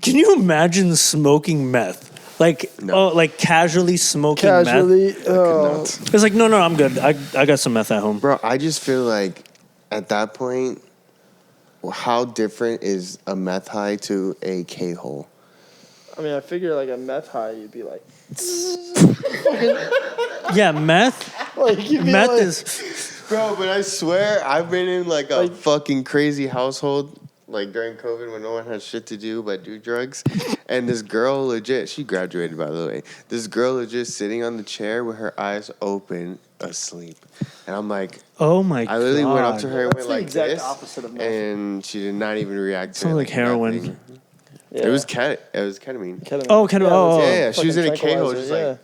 Can you imagine smoking meth? Like, like casually smoking meth? It's like, no, I'm good. I got some meth at home. Bro, I just feel like at that point, how different is a meth high to a K-hole? I mean, I figure like a meth high, you'd be like... Yeah, meth. Like, meth like, is... Bro, but I swear, I've been in like a fucking crazy household, like during COVID when no one had shit to do but do drugs. And this girl legit, she graduated by the way. This girl legit sitting on the chair with her eyes open, asleep. And I'm like, oh my god. I literally went up to her and That's went like the exact this. Opposite of meth. And she did not even react to it. Sounds like heroin. Yeah. It was ketamine. Oh, ketamine. Yeah, she was in a K-hole. Just like,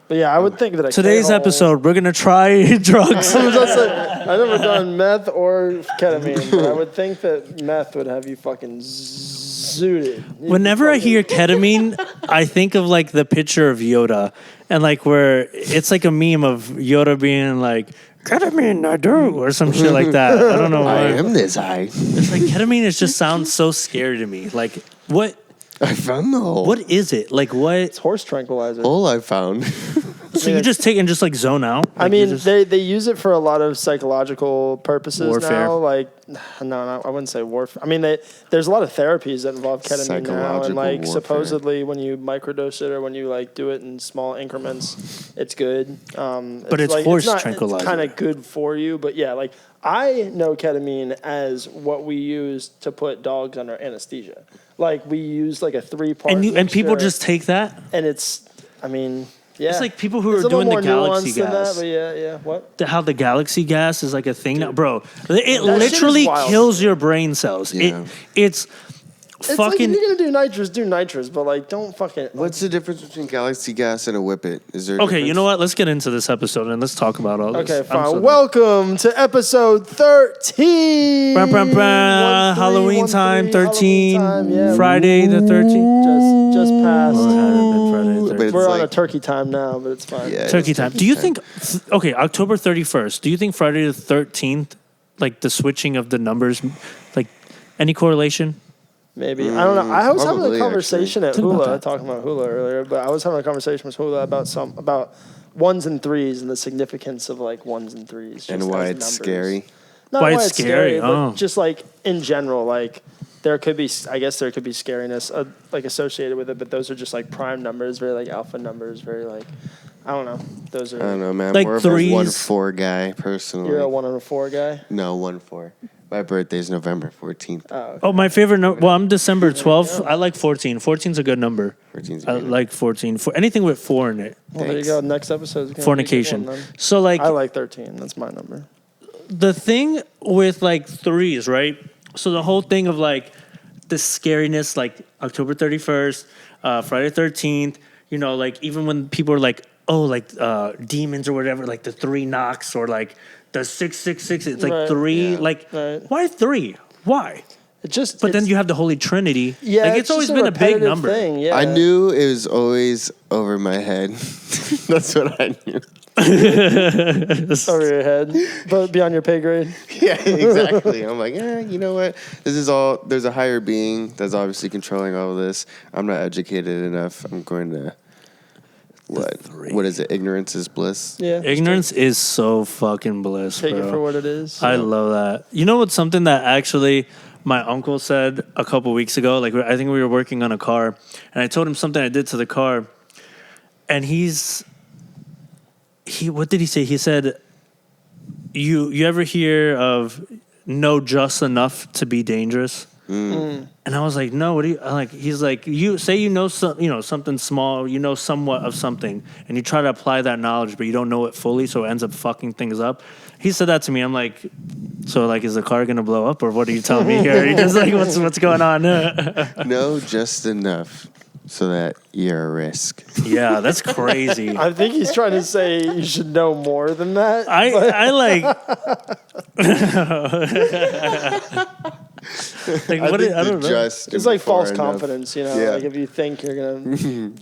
but yeah, I would think that today's episode, we're going to try drugs. I've never done meth or ketamine, but I would think that meth would have you fucking zooted. Whenever I hear ketamine, I think of like the picture of Yoda. And like where it's like a meme of Yoda being like, ketamine, I do, or some shit like that. I don't know why. I am this high. It's like ketamine, it just sounds so scary to me. Like, what? I found the hole. What is it? Like, what? It's horse tranquilizer. Hole I found. So you just take and just like zone out? Like I mean, they use it for a lot of psychological purposes warfare. now. Like, no, I wouldn't say warfare. I mean, there's a lot of therapies that involve ketamine now, and like warfare. supposedly when you microdose it or when you like do it in small increments, it's good. But it's like, horse it's tranquilizer. It's kind of good for you, but yeah, like I know ketamine as what we use to put dogs under anesthesia. Like we use like a 3-part and people just take that, and it's, I mean. Yeah. It's like people who are doing the galaxy gas. That, but yeah. What? How the galaxy gas is like a thing now, bro. It literally kills your brain cells. Yeah. It's fucking. Like, if you're gonna do nitrous, but like don't fucking. What's the difference between galaxy gas and a whippet? Is there? Okay, you know what? Let's get into this episode and let's talk about all this. Okay, fine. Welcome to episode 13. Halloween time, 13. Yeah. Friday the 13th. Just passed. Friday We're on a turkey time now, but it's fine. Yeah, turkey time. Do you think? Okay, October 31st. Do you think Friday the 13th, like the switching of the numbers, like any correlation? Maybe. I don't know. I was having Probably, a conversation at Hula, that. talking about Hula earlier, but I was having a conversation with Hula about ones and threes and the significance of like ones and threes. And why it's scary. Not why it's scary, but just like in general, like there could be scariness like associated with it, but those are just like prime numbers, very like alpha numbers, very like, I don't know. Those are. I don't know, man. Like more threes. of a 1-4 guy, personally. You're a 1 and a 4 guy? No, 1-4. My birthday's November 14th. Oh, okay. Oh, my favorite number. Well, I'm December 12th. I like 14. 14's a good number. 14's I like 14. For anything with 4 in it. Well, there you go. Next episode is Fornication. One, So like I like 13. That's my number. the thing with like threes, right? So the whole thing of like the scariness, like October 31st, Friday 13th, you know, like even when people are like, oh, like demons or whatever, like the 3 knocks or like the 666, it's like Right, 3, yeah, like right. Why 3? Why? It just. But then you have the Holy Trinity. Yeah, like it's always been a big number. Thing, yeah. I knew it was always over my head. That's what I knew. Over your head, but beyond your pay grade. Yeah, exactly. I'm like, you know what? This is all. There's a higher being that's obviously controlling all of this. I'm not educated enough. I'm going to. What is it? Ignorance is bliss. Yeah. Ignorance is so fucking bliss, Take bro. it for what it is. I love that. You know what's something that actually my uncle said a couple weeks ago? Like, I think we were working on a car, and I told him something I did to the car, and what did he say? He said, you ever hear of know just enough to be dangerous? And I was like, no, what do you like? He's like, you say something small, you know somewhat of something, and you try to apply that knowledge, but you don't know it fully, so it ends up fucking things up. He said that to me. I'm like, so like, is the car gonna blow up, or what are you telling me here? He just like, what's going on? No, just enough so that you're a risk. Yeah, that's crazy. I think he's trying to say you should know more than that. I like. Like, I don't know. It's like false confidence, you know. Yeah. Like if you think you're gonna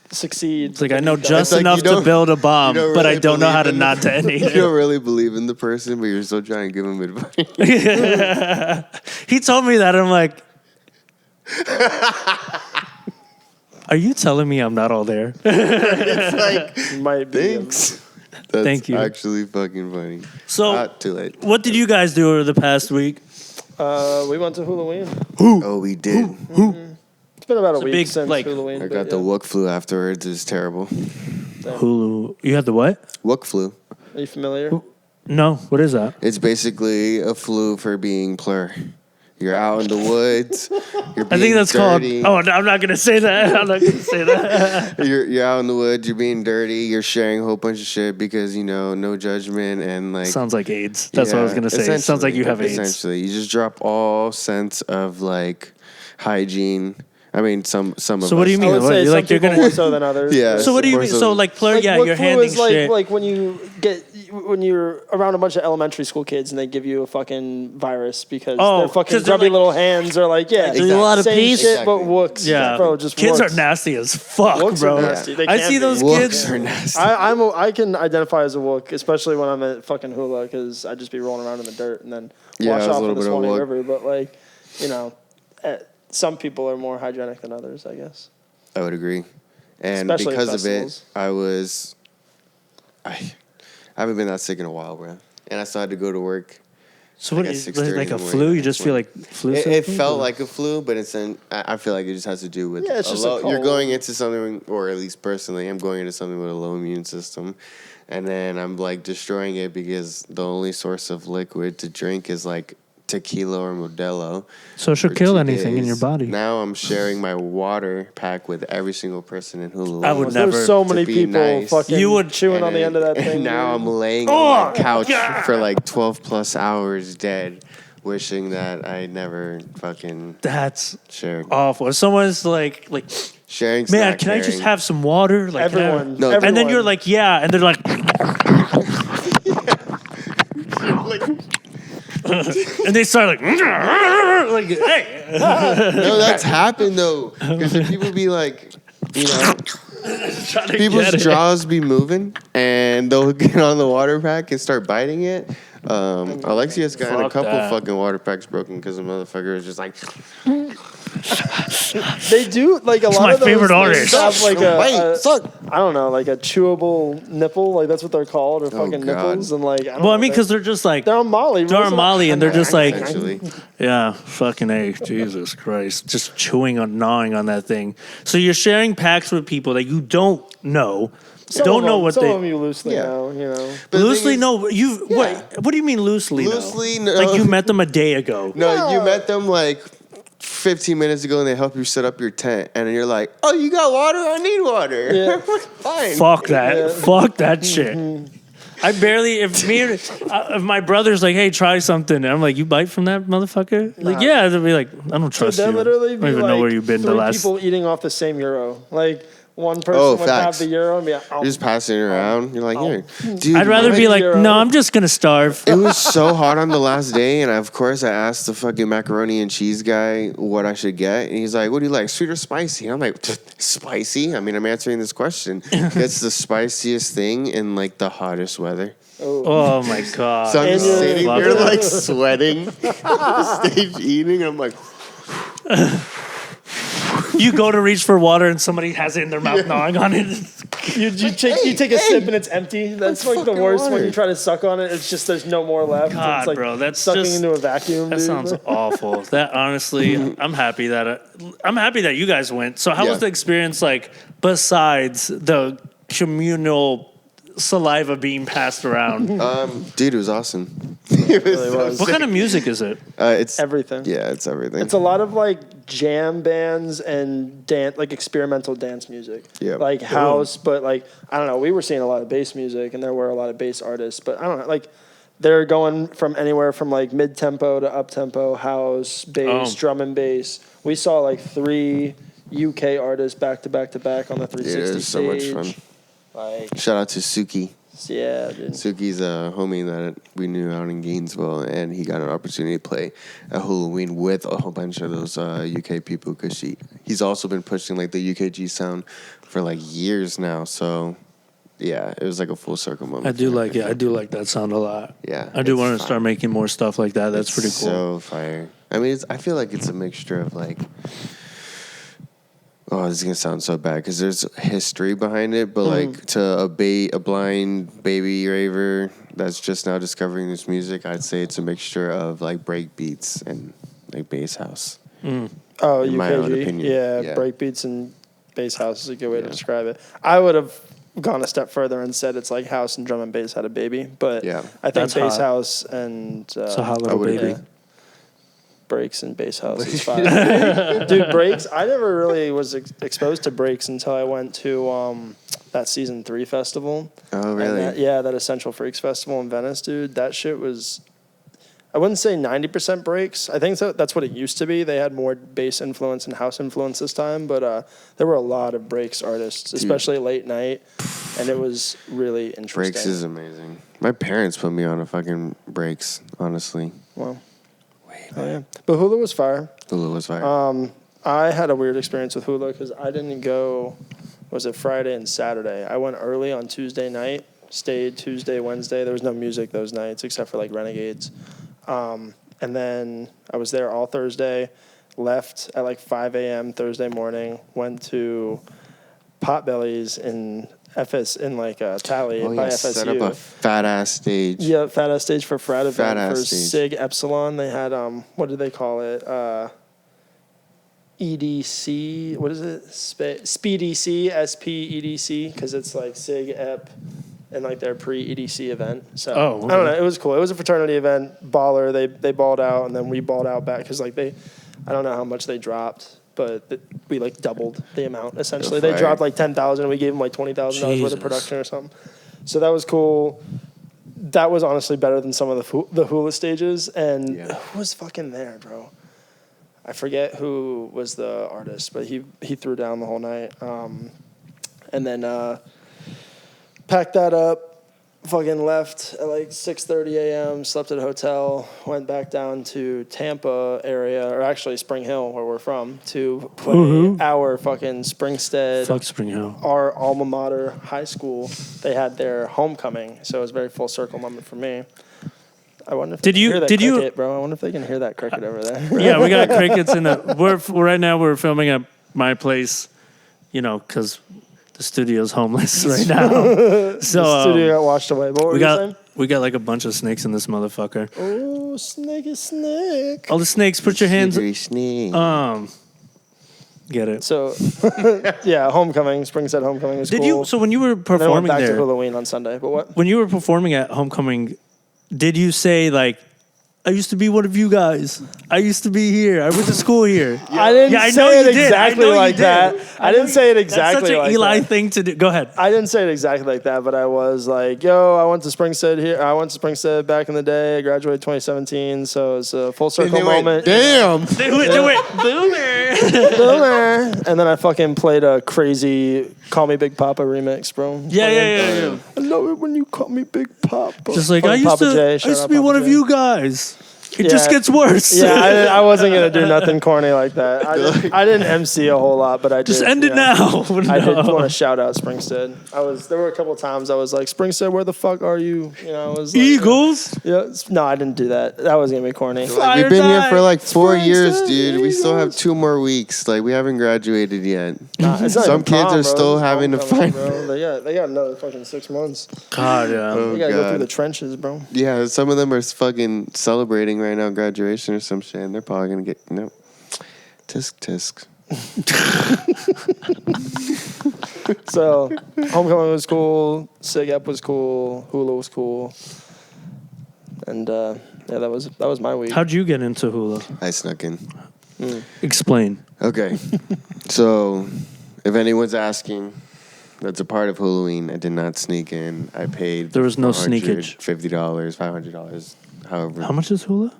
succeed. It's like I know just enough to build a bomb, but I don't know how to not detonate it. You don't really believe in the person, but you're still trying to give him advice. He told me that, and I'm like, Are you telling me I'm not all there? It's like, Might be. thanks. That's Thank you. actually fucking funny. So, Not too late. what did you guys do over the past week? We went to Halloween. Oh, we did. It's been about a week big, since like- Halloween. I but got the yeah. Wook flu afterwards. It was terrible. Hulu. You had the what? Wook flu. Are you familiar? No. What is that? It's basically a flu for being plur. You're out in the woods. You're being I think that's dirty. called. Oh, no, I'm not gonna say that. I'm not gonna say that. You're out in the woods. You're being dirty. You're sharing a whole bunch of shit because no judgment and like. Sounds like AIDS. That's what I was gonna say. It sounds like you have AIDS. Essentially, you just drop all sense of like hygiene. I mean, some of us. So what do you I mean? would What, say you're some like you're people gonna. more so than others. Yeah. So what do you More mean? so- So like plur, Like, yeah, what you're flu handing is like, shit. like when you're around a bunch of elementary school kids and they give you a fucking virus because Oh, their fucking 'cause they're grubby like- little hands are like, yeah, There's a lot of same peace. shit, but Exactly. wooks. Yeah, bro, just kids wooks. are nasty as fuck, Wooks bro. are nasty. They I can see be. those Wooks kids. are nasty. I can identify as a wook, especially when I'm at fucking hula, because I just be rolling around in the dirt and then Yeah, wash I was a off in little the bit of a Swanee wook. River. But like, some people are more hygienic than others, I guess. I would agree. And Especially because of festivals. it, I haven't been that sick in a while, bro. And I still had to go to work. So what Like at is 6:30 like in a the flu? morning, You just feel like flu? It symptoms, felt or- like a flu, but I feel like it just has to do with Yeah, it's just a you're cold. going into something, or at least personally, I'm going into something with a low immune system, and then I'm like destroying it because the only source of liquid to drink is like tequila or Modelo. So it should for kill 2 anything in your days. body. Now I'm sharing my water pack with every single person in Hulu. I would never. There's so to many be people nice. fucking You would- chewing on the end of that And thing. now dude. I'm laying on my couch for like 12 plus hours dead, wishing that I never fucking That's shared. awful. If someone's like, Sharing's man, not can I just caring. have some water? Like, can I have-" Everyone. No, And then everyone. you're like, yeah, and they're like, and they start like, hey, No, that's happened though. Because people be like, trying to people's get it. jaws be moving and they'll get on the water pack and start biting it. Alexia's gotten a Fuck couple that. fucking water packs broken because the motherfucker is just like, They do like a lot my of those favorite things artist. have like wait, suck. I don't know, like a chewable nipple, like that's what they're called, or fucking God. nipples, and like I don't Well, I know, mean, because they're just like, they're on Molly. they're on Most of Molly, and they're just like, Essentially. yeah, fucking A, Jesus Christ. Just chewing on, gnawing on that thing. So you're sharing packs with people that you don't know, some don't of know them, what some they... of them you loosely Yeah. know, you know. But the Loosely, thing is- no, you, Yeah. what do you mean loosely, Loosely, no? no. Like you met them a day ago. No, you met them like 15 minutes ago and they help you set up your tent. And then you're like, oh, you got water? I need water. Yeah. Fine. Fuck that. Yeah. Fuck that shit. I barely, if my brother's like, hey, try something, and I'm like, you bite from that motherfucker? Like, Nah. yeah, they'll be like, I don't Dude, trust there you. literally I be don't even like know where you've been the three last. people eating off the same euro. Like one person Oh, would have facts. the euro and be like, You're just passing it around. You're like, here. Dude, I'd rather my- be like, Euro. no, I'm just gonna starve. It was so hot on the last day, and of course I asked the fucking macaroni and cheese guy what I should get, and he's like, "What do you like, sweet or spicy?" And I'm like, "Spicy." I mean, I'm answering this question. It's the spiciest thing in like the hottest weather. Oh my god. So I'm And just you're- sitting Love there that. like sweating, on the stage eating. I'm like, You go to reach for water and somebody has it in their mouth gnawing on it. you take a sip and it's empty. That's like the fucking worst when water. you try to suck on it. It's just there's no more left. God, it's like bro, that's sucking just- into a vacuum. That dude. sounds awful. That honestly, I'm happy that you guys went. So how Yeah. was the experience like besides the communal saliva being passed around? dude, it was awesome. It was really so was. What sick. kind of music is it? It's Everything. Yeah, it's everything. It's a lot of like jam bands and like experimental dance music. Yeah. Like house, but like I don't know. We were seeing a lot of bass music, and there were a lot of bass artists. But I don't know. Like they're going from anywhere from like mid tempo to up tempo, house, bass, Oh. drum and bass. We saw like 3 UK artists back to back to back on the 360 Dude, it was so much stage. fun. Like Shout out to Suki. yeah, dude. Suki's a homie that we knew out in Gainesville, and he got an opportunity to play at Halloween with a whole bunch of those UK people because he's also been pushing like the UKG sound for like years now. So yeah, it was like a full circle moment. I do like it. I do like that sound a lot. Yeah, I do it's want to fire. start making more stuff like that. That's It's pretty cool. So fire. I mean, I feel like it's a mixture of like oh, this is gonna sound so bad because there's history behind it, but like to a blind baby raver that's just now discovering this music, I'd say it's a mixture of like break beats and like bass house. Oh, in my own UKG. opinion. Yeah, break beats and bass house is a good way to describe it. I would have gone a step further and said it's like house and drum and bass had a baby, but I think That's bass hot. house and It's a hot little would baby. agree. breaks and bass house is fire. Dude, breaks. I never really was exposed to breaks until I went to that season 3 festival. Oh, really? That Essential Freaks festival in Venice, dude. That shit was. I wouldn't say 90% breaks. I think that's what it used to be. They had more bass influence and house influence this time, but there were a lot of breaks artists, especially late night, and it was really interesting. Breaks is amazing. My parents put me on a fucking breaks, honestly. Well, yeah. But Hula was fire. Hulu was fire. I had a weird experience with Hula because I didn't go, was it Friday and Saturday? I went early on Tuesday night, stayed Tuesday, Wednesday. There was no music those nights except for like Renegades. And then I was there all Thursday, left at like 5 a.m. Thursday morning, went to Potbelly's in Tally by FSU. Set up a fat ass stage. Yeah, fat ass stage for frat event Fat-ass for stage. Sig Epsilon. They had what did they call it? EDC. What is it? SPEDC, SPEDC, because it's like Sig Ep and like their pre-EDC event. So okay. I don't know. It was cool. It was a fraternity event. Baller. They balled out and then we balled out back because like I don't know how much they dropped. But we like doubled the amount essentially. They dropped like 10,000 and we gave them like $20,000 worth of production or something. So that was cool. That was honestly better than some of the Hula stages. And who was fucking there, bro? I forget who was the artist, but he threw down the whole night. And then packed that up. Fucking left at like 6:30 a.m., slept at a hotel, went back down to Tampa area, or actually Spring Hill, where we're from, to play our fucking Springstead. Fuck Spring Hill. Our alma mater high school. They had their homecoming, so it was a very full circle moment for me. I wonder if they can hear that cricket, bro. I wonder if they can hear that cricket over there. Yeah, we got crickets in the. Right now we're filming at my place, because the studio's homeless right now. So the studio got washed away. But what were you saying? We got like a bunch of snakes in this motherfucker. Oh, snake. All the snakes, put your hands. Snake. Get it. So, yeah, homecoming, Springstead homecoming was cool. So when you were And then I performing went back there, to Halloween on Sunday. But what? when you were performing at homecoming, did you say like, I used to be one of you guys. I used to be here. I went to school here. I didn't say it exactly like that. I didn't say it exactly like that. That's such an Eli thing to do. Go ahead. I didn't say it exactly like that, but I was like, yo, I went to Springstead here. I went to Springstead back in the day. I graduated 2017, so it's a full circle moment. Damn. They went, boomer. Boomer. And then I fucking played a crazy Call Me Big Papa remix, bro. Yeah. I love it when you call me Big Papa. Just like, Fucking I used Papa J, to shout out be Papa one of J. you guys. It just gets worse. Yeah, I wasn't going to do nothing corny like that. I didn't MC a whole lot, but I did. Just end it now. I did want to shout out Springstead. There were a couple of times I was like, Springstead, where the fuck are you? I was like, Eagles? No, I didn't do that. That was going to be corny. Like, we've been here for like 4 years, dude. We still have 2 more weeks. Like, we haven't graduated yet. It's not Some even kids prom, are bro. still It's having to homecoming, find. bro. They got another fucking 6 months. God, yeah. We got to go through God. the trenches, bro. Yeah, some of them are fucking celebrating right now, graduation or some shit, and they're probably gonna get tisk. So, homecoming was cool. Sig Ep was cool. Hula was cool. And that was my week. How'd you get into hula? I snuck in. Explain. Okay, so if anyone's asking, that's a part of Halloween. I did not sneak in. I paid. There was no sneakage. $50, $500, however. How much is hula?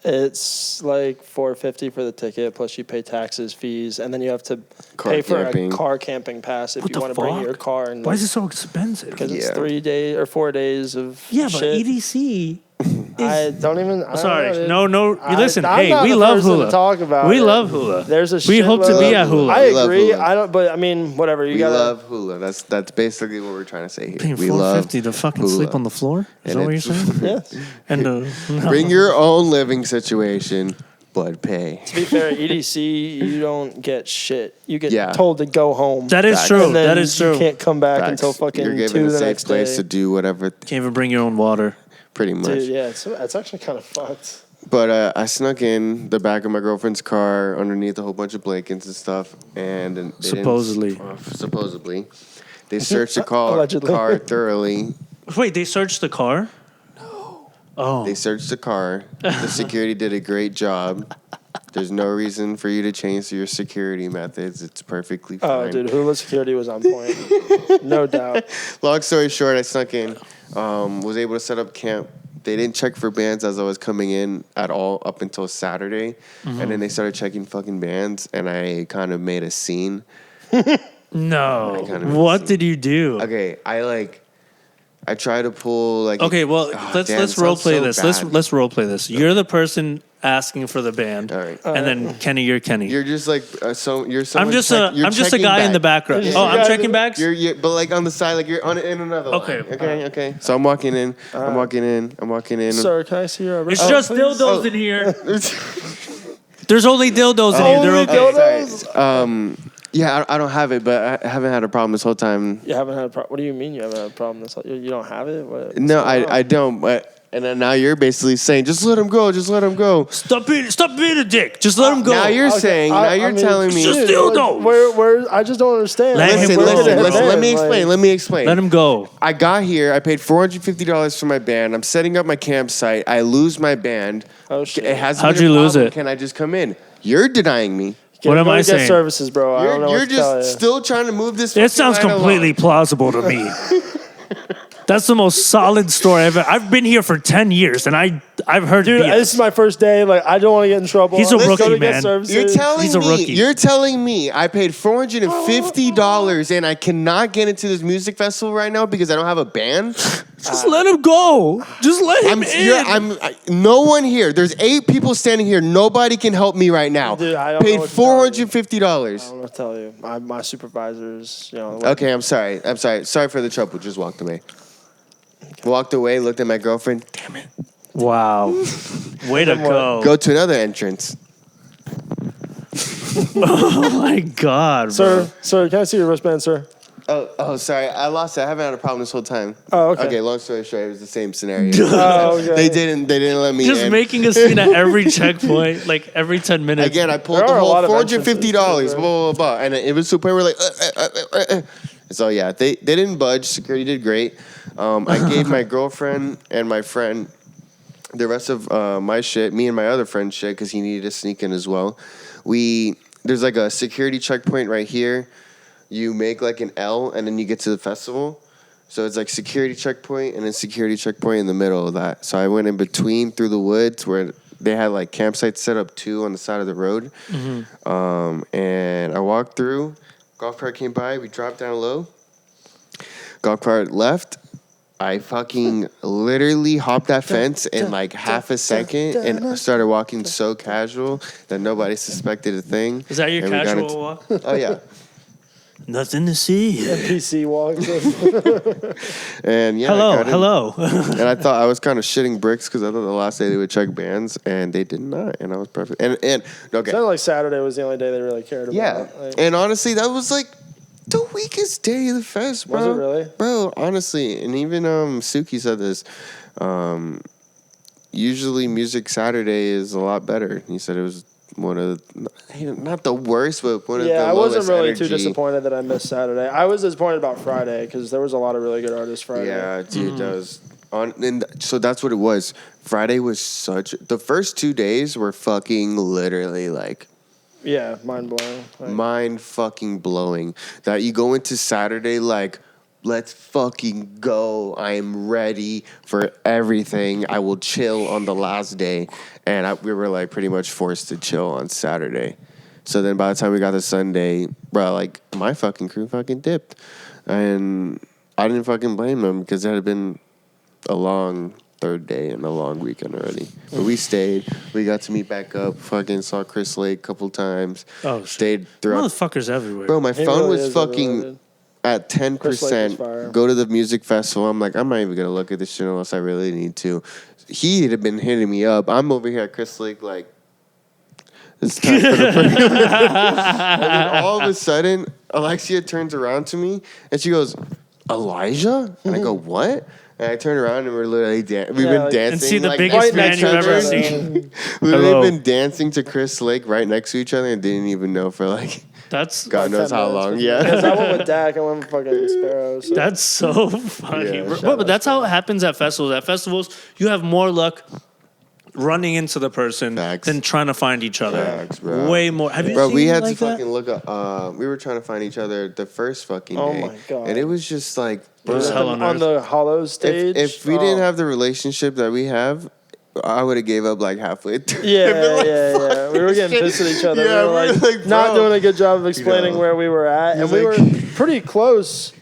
It's like $450 for the ticket, plus you pay taxes, fees, and then you have to Car pay for camping. a car camping pass if What you the want to bring fuck? your car. And Why is it so expensive? Because it's Yeah. 3 days or 4 days of Yeah, but shit. EDC. I don't even. I Sorry, don't no. You listen, I'm hey, not we the love person to hula. talk about We it. love hula. There's a. We hope to be shitload- at hula. I We love agree. hula. I don't. But I mean, whatever. You We gotta. love hula. That's basically what we're trying to say here. Paying We love $450 to fucking hula. sleep on the floor? Is And that what you're it's- saying? Yes. And Bring your own living situation. but pay. To be fair, EDC, you don't get shit. You get told to go home. That is Facts. true. And then That is true. You can't come back Facts. until fucking You're 2 given a the safe next place day. to do whatever. Can't even bring your own water. Pretty much. Dude, yeah, it's actually kind of fucked. But I snuck in the back of my girlfriend's car underneath a whole bunch of blankets and stuff, and they Supposedly. supposedly, they searched the Allegedly. car thoroughly. Wait, they searched the car? Oh. They searched the car. The security did a great job. There's no reason for you to change your security methods. It's perfectly fine. Oh, dude, Hula security was on point. No doubt. Long story short, I snuck in, was able to set up camp. They didn't check for bands as I was coming in at all up until Saturday. And then they started checking fucking bands, and I kind of made a scene. No. kind of What did you do? Okay, I try to pull like. Okay, well, let's role play this. Bad. Let's role play this. You're the person asking for the band, All right. and then Kenny, you're Kenny. You're just like you're. I'm someone just you're I'm just a checking guy in the back. background. Yeah. Oh, I'm Yeah. checking bags. You're but like on the side, like you're on in another line. Okay. Okay. So I'm walking in. I'm walking in. Sir, can I see your... It's just please? dildos in here. There's only dildos in here. They're Only okay. dildos? Yeah, I don't have it, but I haven't had a problem this whole time. You haven't had a problem? What do you mean you haven't had a problem? You don't have it? What's No, going on? I don't. But and then now you're basically saying, just let him go. Just let him go. Stop being a dick. Just let him go. Now you're saying. Now you're telling me. Just dude, dildos. Where? I just don't understand. Let him go. Listen. Let me explain. Let me Let explain. him go. I got here. I paid $450 for my band. I'm setting up my campsite. I lose my band. Oh, shit. It hasn't How'd been a you lose problem. it? Can I just come in? You're denying me. What am Go I get saying? services, bro. I don't know You're what to tell just you. still trying to move this. It sounds fucking line completely along. plausible to me. That's the most solid story I've been here for 10 years, and I've heard Dude, BS. this is my first day. Like, I don't want to get in trouble. He's a Let's go rookie, to get man. services. You're telling me I paid $450 and I cannot get into this music festival right now because I don't have a band? Just let him go. Just let him in. No one here. There's 8 people standing here. Nobody can help me right now. Dude, I don't paid know what to tell you. $450. I don't know what to tell you. My supervisors, Okay, I'm sorry. Sorry for the trouble. Just walked away. Walked away, looked at my girlfriend. Damn it. Wow. Way to go. Go to another entrance. Oh, my God, bro. Sir, can I see your wristband, sir? Oh, sorry. I lost it. I haven't had a problem this whole time. Oh, okay. Okay, long story short, it was the same scenario. Oh, okay. They didn't let me Just in. making a scene at every checkpoint, like every 10 minutes. Again, I pulled There the are a whole lot of $450, blah, entrances, blah, blah. And it was to the point where like, So, yeah, they didn't budge. Security did great. I gave my girlfriend and my friend the rest of my shit, me and my other friend's shit, because he needed to sneak in as well. There's like a security checkpoint right here. You make like an L, and then you get to the festival. So it's like security checkpoint and then security checkpoint in the middle of that. So I went in between through the woods where they had like campsites set up too on the side of the road. Mm-hmm. And I walked through. Golf cart came by. We dropped down low. Golf cart left. I fucking literally hopped that fence in like half a second and started walking so casual that nobody suspected a thing. Is that your And we got casual walk? Oh, yeah. Nothing to see. NPC walks. And yeah, Hello. And I thought I was kind of shitting bricks because I thought the last day they would check bands, and they did not, and I was perfect. And okay, Sounded like Saturday was the only day they really cared about. yeah. Like, And honestly, that was like the weakest day of the fest, bro. Was it really? Bro, honestly, and even Suki said this. Usually, Music Saturday is a lot better. He said it was one of not the worst, but one of the lowest I wasn't really energy. too disappointed that I missed Saturday. I was disappointed about Friday because there was a lot of really good artists Friday. Yeah, dude, that was so that's what it was. Friday was the first 2 days were fucking literally like Yeah, mind blowing. mind fucking blowing. That you go into Saturday like, let's fucking go. I am ready for everything. I will chill on the last day. And we were like pretty much forced to chill on Saturday. So then by the time we got to Sunday, bro, like my fucking crew fucking dipped. And I didn't fucking blame them because it had been a long third day and a long weekend already. But we stayed. We got to meet back up. Fucking saw Chris Lake a couple times. Oh, shit. Stayed throughout. Motherfuckers everywhere. Bro, my He phone really was is fucking overloaded. at Chris Lake was 10%. fire. Go to the music festival. I'm like, I'm not even going to look at this shit unless I really need to. He had been hitting me up. I'm over here at Chris Lake like It's time for the burger. And then all of a sudden, Alexia turns around to me and she goes, Elijah? And I go, what? And I turn around and we're literally we've been dancing. And see the like, biggest right man next you've to ever each other. seen. We've been dancing to Chris Lake right next to each other and didn't even know for like That's God knows 10 how minutes long. Because I Yeah. went with Dak, I went with fucking Sparrow. So. That's so funny. Yeah, But that's how it happens at festivals. At festivals, you have more luck running into the person Facts. than trying to find each other. Facts, bro. Way more. Have you Bro, seen we had like to that? fucking look up. We were trying to find each other the first fucking day. Oh my God. And it was just like, It was bro, hell on on earth. the hollow stage. if we didn't have the relationship that we have, I would have gave up like halfway through. Yeah, I'd been like, yeah. "Fuck We were this getting shit." pissed at each other. Yeah, we were like, not bro. doing a good job of explaining where we were at. And we were like- pretty close,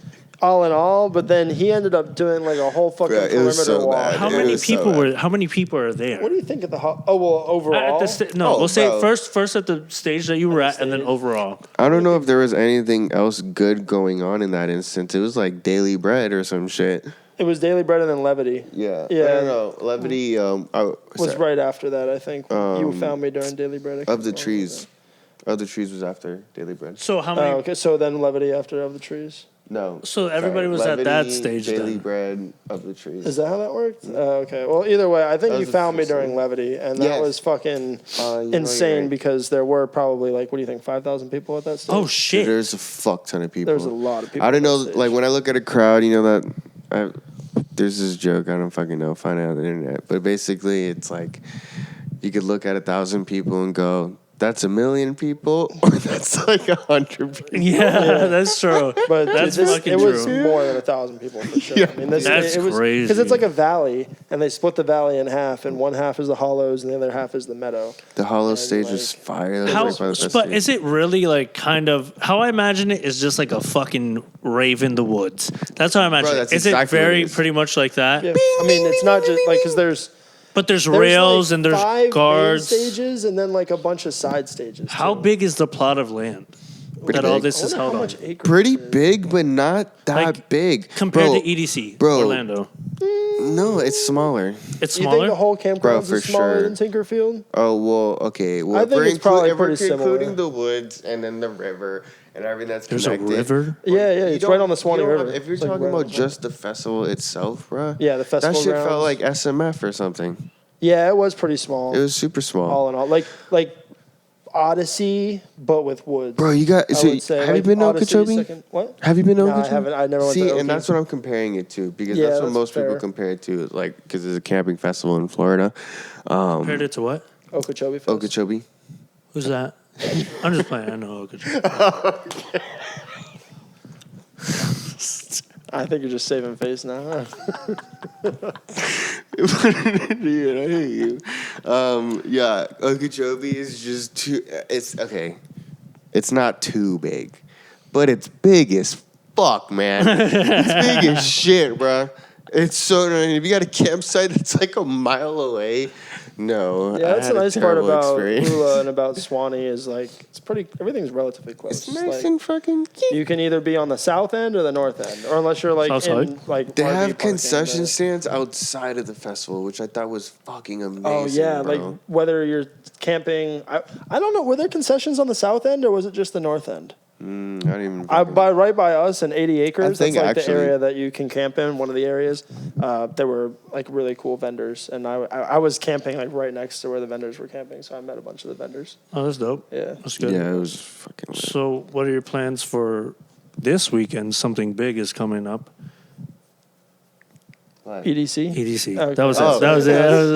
all in all, but then he ended up doing like a whole fucking Bro, it perimeter was so wall. bad. How It many was so people bad. were? How many people are there? What do you think of the overall? At the no, Oh, we'll say bro. first at the stage that you were at, and then overall. I don't know if there was anything else good going on in that instance. It was like Daily Bread or some shit. It was Daily Bread and then Levity. Yeah. Yeah. I don't know. Levity Was right after that, I think. You found me during Daily Bread. I can't Of the remember. Trees. Of the Trees was after Daily Bread. So how many? Oh, okay. So then Levity after Of the Trees. No. So everybody was at that stage Daily then. Bread, Of the Trees. Is that how that worked? Okay. Well, either way, I think That you was the found me first during one. Levity, and that Yes. was fucking You know you're insane right. because there were probably like, what do you think, 5,000 people at that stage? Oh Dude, shit! there's a fuck ton of people. There's a lot of people. I don't at know, that stage. like when I look at a crowd, you know that there's this joke, I don't fucking know, find it on the internet. But basically it's like you could look at 1,000 people and go, that's 1,000,000 people, or that's like 100 people. Yeah, that's true. But That's dude, fucking it was true. more than 1,000 people for sure. Yeah. I mean, this, That's it was, crazy. because it's like a valley, and they split the valley in half, and one half is the hollows, and the other half is the meadow. The hollow And, stage like, was fire. That How, was like but is it really like kind of how I imagine it is just like a fucking rave in the woods? That's how I imagine Bro, it. that's Is exactly it what very it is. pretty much like that? Yeah. I mean, it's not just like because there's But there's like rails and there's 5 main guards. stages, and then like a bunch of side stages. How too. big is the plot of land Pretty that all big. this I is wonder held how on? much acreage pretty it is. big, but not that Like, big. Compared Bro, to EDC, bro. Orlando, No, it's smaller. it's You think smaller. the whole campground for is smaller sure. than Tinkerfield? Oh, well, okay. Well, I think it's probably if we're pretty similar. including the woods and then the river and everything that's There's a connected. river. Yeah, yeah, You it's don't- right on the Swanee you don't River. have- if you're It's, like, talking right on about the- just the festival itself, bro. Yeah, the festival That shit grounds. felt like SMF or something. Yeah, it was pretty small. It was super small. all in all, like Odyssey, but with woods. Bro, you got. I So would say, have like, you been to Odyssey Okeechobee? second- What? Have you been to No, I Okeechobee? haven't. I never went to See, Okie. and that's what I'm comparing it to because Yeah, that's what that's most people fair. compare it to, like because it's a camping festival in Florida. Compared it to what? Okeechobee Fest. Okeechobee. Who's that? I'm just playing. I know Okeechobee. I think you're just saving face now. Dude, I hate you. Yeah, Okeechobee is just too. It's okay. It's not too big, but it's big as fuck, man. It's big as shit, bro. It's so. If you got a campsite that's like a mile away, no. Yeah, that's I the had a nice part terrible about experience. Hula and about Swanee is like it's pretty. Everything's relatively close. It's nice Like, and fucking. you can either be on the south end or the north end, or unless you're like South in side? like They RV have parking, concession but- stands outside of the festival, which I thought was fucking amazing. Oh yeah, bro. like whether you're camping. I don't know. Were there concessions on the south end or was it just the north end? I don't even. Right by us in 80 acres. think That's like actually- the area that you can camp in. One of the areas. There were like really cool vendors, and I was camping like right next to where the vendors were camping, so I met a bunch of the vendors. Oh, that's dope. Yeah. That's good. Yeah, it was fucking. Lit. So, what are your plans for this weekend? Something big is coming up. EDC. EDC. Okay. That was Oh, it. That was it. That was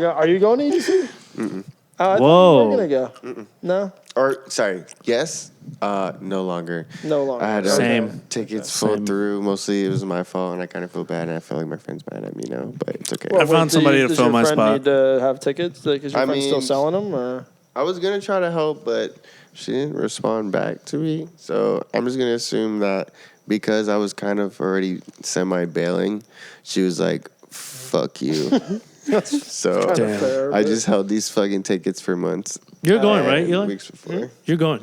it. Are you going to EDC? Mm-mm. I thought Whoa. you were gonna go. No, Or sorry, yes, no longer. no longer. I had Same. tickets Same. fall through. Mostly it was my fault, and I kind of feel bad, and I feel like my friend's mad at me now, but it's okay. I found somebody to does fill your my friend spot. Need to have tickets? Like, is your I friend still mean- selling them? Or I was gonna try to help, but she didn't respond back to me, so I'm just gonna assume that because I was kind of already semi-bailing, she was like, "Fuck you." So Kinda Damn. fair, I but- just held these fucking tickets for months. You're going, right? and Eli? weeks before. You're going.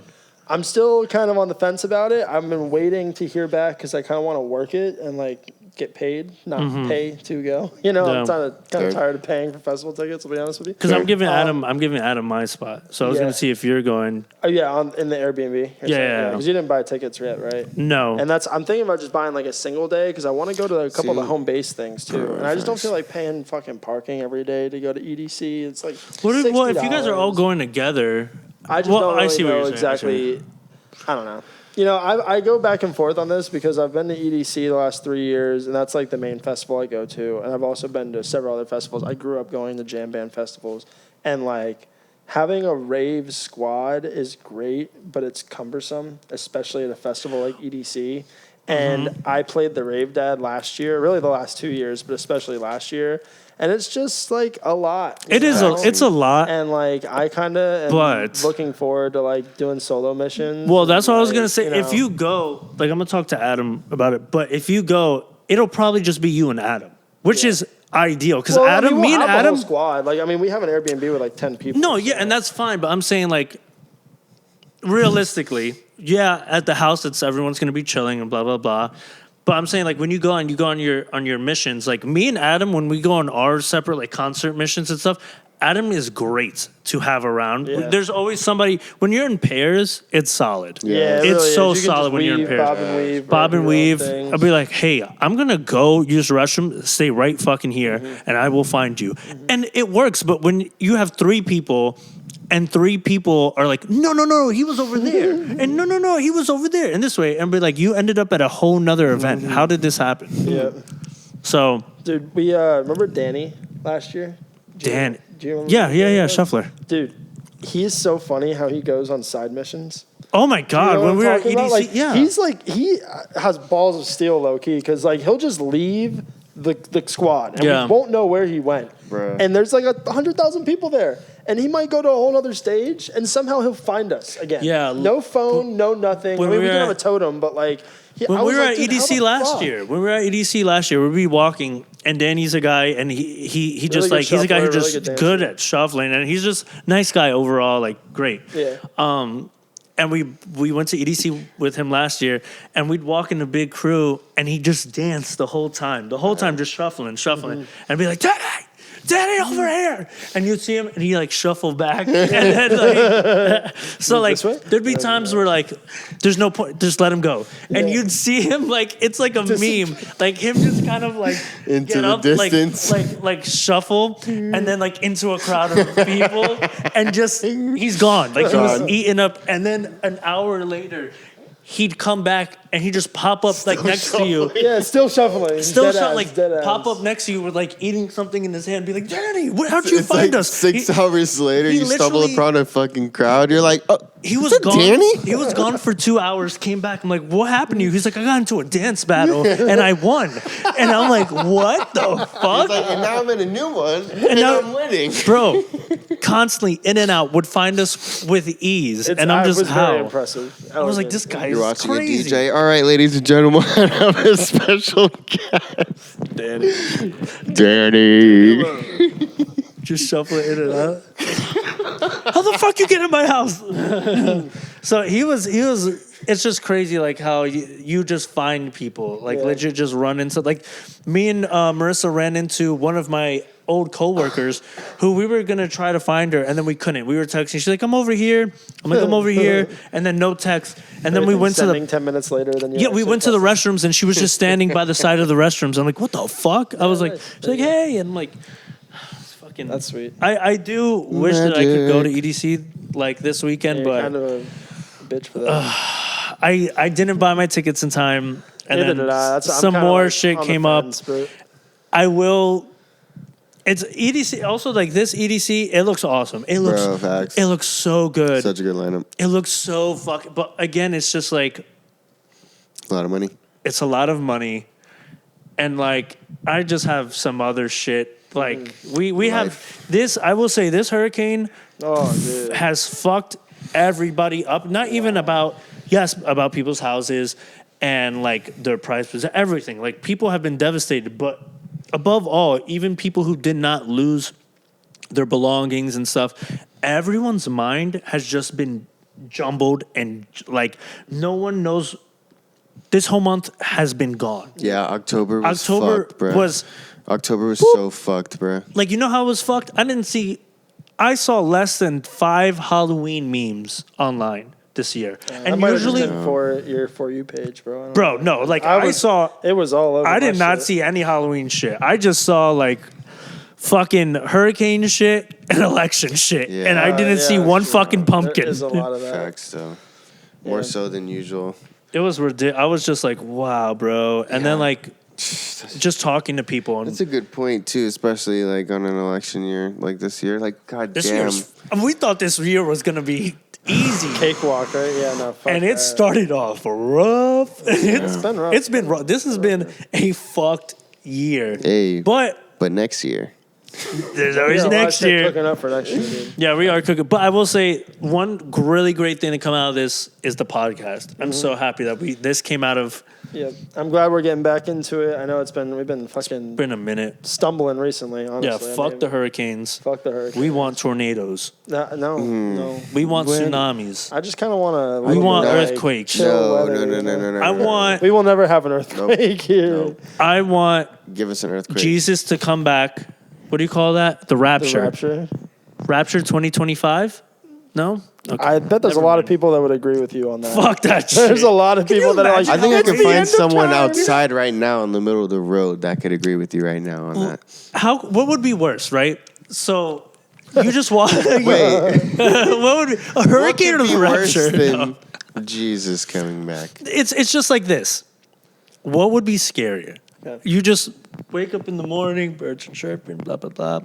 I'm still kind of on the fence about it. I've been waiting to hear back because I kind of want to work it and like get paid, not pay to go. You know, I'm kind of tired of paying for festival tickets. To be honest with you, because I'm giving Adam my spot. So I was gonna see if you're going. Oh yeah, in the Airbnb. Yeah. Because you didn't buy tickets yet, right? No. And I'm thinking about just buying like a single day because I want to go to a couple of the home base things too, and I just don't feel like paying fucking parking every day to go to EDC. It's like well, if you guys are all going together, I just don't really know exactly. I don't know. You know, I go back and forth on this because I've been to EDC the last 3 years, and that's like the main festival I go to. And I've also been to several other festivals. I grew up going to jam band festivals, and like having a rave squad is great, but it's cumbersome, especially at a festival like EDC. And I played the Rave Dad last year, really the last 2 years, but especially last year. And it's just like a lot. It's a lot. And like I kind of am looking forward to like doing solo missions. Well, that's what I was gonna say. If you go, like I'm gonna talk to Adam about it. But if you go, it'll probably just be you and Adam, which is ideal because me and Adam, whole squad. Like we have an Airbnb with like 10 people. No, yeah, and that's fine. But I'm saying like realistically, yeah, at the house, everyone's gonna be chilling and blah blah blah. But I'm saying, like, when you go on your missions, like me and Adam, when we go on our separate like concert missions and stuff, Adam is great to have around. Yeah. There's always somebody when you're in pairs. It's solid. Yeah, it's really so solid when you're in pairs. Bob and weave. I'll be like, hey, I'm gonna go use the restroom. Stay right fucking here, and I will find you. And it works. But when you have 3 people. And 3 people are like, no, he was over there. And no, he was over there. And this way. And be like, you ended up at a whole nother event. How did this happen? Yeah. So. Dude, we remember Danny last year? Do you remember? Yeah, Shuffler. Dude, he is so funny how he goes on side missions. Oh my God. You know when we were at EDC, like, he's like, he has balls of steel low key. Because like, he'll just leave the squad. And we won't know where he went. Bruh. And there's like 100,000 people there. And he might go to a whole other stage, and somehow he'll find us again. Yeah. No phone, no nothing. I mean, we can have a totem, but like... When we were at EDC last year, we'd be walking, and Danny's a guy, and he just like... He's a guy who's just good at shuffling, and he's just nice guy overall, like, great. Yeah. And we went to EDC with him last year, and we'd walk in a big crew, and he just danced the whole time. The whole time just shuffling. And be like, Danny, over here. And you'd see him, and he like shuffle back. And then like, so like, there'd be times where like, there's no point, just let him go. And you'd see him like, it's like a meme, like him just kind of like into get the up, distance, like shuffle, and then like into a crowd of people, and just he's gone. Like he was eaten up, and then an hour later. He'd come back and he'd just pop up like next to you. Yeah, still shuffling. Still shuffling. Like pop up next to you with like eating something in his hand. Be like, Danny, how'd you find us? 6 hours later, you stumble upon a fucking crowd. You're like, oh, he was gone. Danny? He was gone for 2 hours. Came back. I'm like, what happened to you? He's like, I got into a dance battle and I won. And I'm like, what the fuck? He's like, and now I'm in a new one and now I'm winning, bro. Constantly in and out would find us with ease, and I'm just very impressive. I was like, this guy is watching crazy. A DJ. All right, ladies and gentlemen, I have a special guest, Danny. Just shuffle it in and out. How the fuck you get in my house? So he was. It's just crazy, like how you just find people, like legit just run into. Like me and Marissa ran into one of my old coworkers who we were gonna try to find her, and then we couldn't. We were texting. She's like, "I'm over here." I'm like, "I'm over here," and then no text. And then we went to the 10 minutes later. We went to the restrooms, and she was just standing by the side of the restrooms. I'm like, "What the fuck?" I was like, "She's like, hey," and I'm like. That's sweet. I do wish that I could go to EDC like this weekend, but kind of a bitch for that. I didn't buy my tickets in time, and then some more shit came up. I will. It's EDC. Also, like this EDC, it looks awesome. It looks so good. Such a good lineup. It looks so fucking. But again, it's just like a lot of money. It's a lot of money, and like I just have some other shit. Like we have this. I will say this hurricane has fucked everybody up. Not even about people's houses and like their prices, everything. Like people have been devastated, but above all, even people who did not lose their belongings and stuff, everyone's mind has just been jumbled and like no one knows. This whole month has been gone. Yeah, October was fucked, bro. October was so fucked, bro. Like, you know how it was fucked? I saw less than 5 Halloween memes online this year. And usually for your For You page, bro. Bro, no, like I saw it was all over. I did not see any Halloween shit. I just saw like fucking hurricane shit and election shit. Yeah. And I didn't see one fucking pumpkin. There's a lot of that. Facts, though. More so than usual. It was ridiculous. I was just like, wow, bro. And then like just talking to people. That's a good point too, especially like on an election year like this year. Like, god this damn. We thought this year was gonna be easy. Cakewalk, right? Yeah, no. And it started off rough. It's been rough. It's been rough. This has been a fucked year. Hey, but next year. There's always next year. Cooking up for next year, dude. Yeah, we are cooking. But I will say one really great thing to come out of this is the podcast. I'm so happy that this came out of. Yeah, I'm glad we're getting back into it. I know we've been fucking. It's been a minute. Stumbling recently, honestly. Yeah, fuck the hurricanes. Fuck the hurricanes. We want tornadoes. No. We want tsunamis. I just kind of want to. We want earthquakes. No. I want. We will never have an earthquake here. Nope. I want. Give us an earthquake. Jesus to come back. What do you call that? The rapture. Rapture 2025? No? Okay. I bet there's a lot of people that would agree with you on that. Fuck that shit. There's a lot of people that are like, I think I can find someone outside right now in the middle of the road that could agree with you right now on that. What would be worse, right? So you just walk. Wait. What would be a hurricane or the rapture? Than Jesus coming back? It's just like this. What would be scarier? Yeah. You just wake up in the morning, birds are chirping, blah, blah, blah.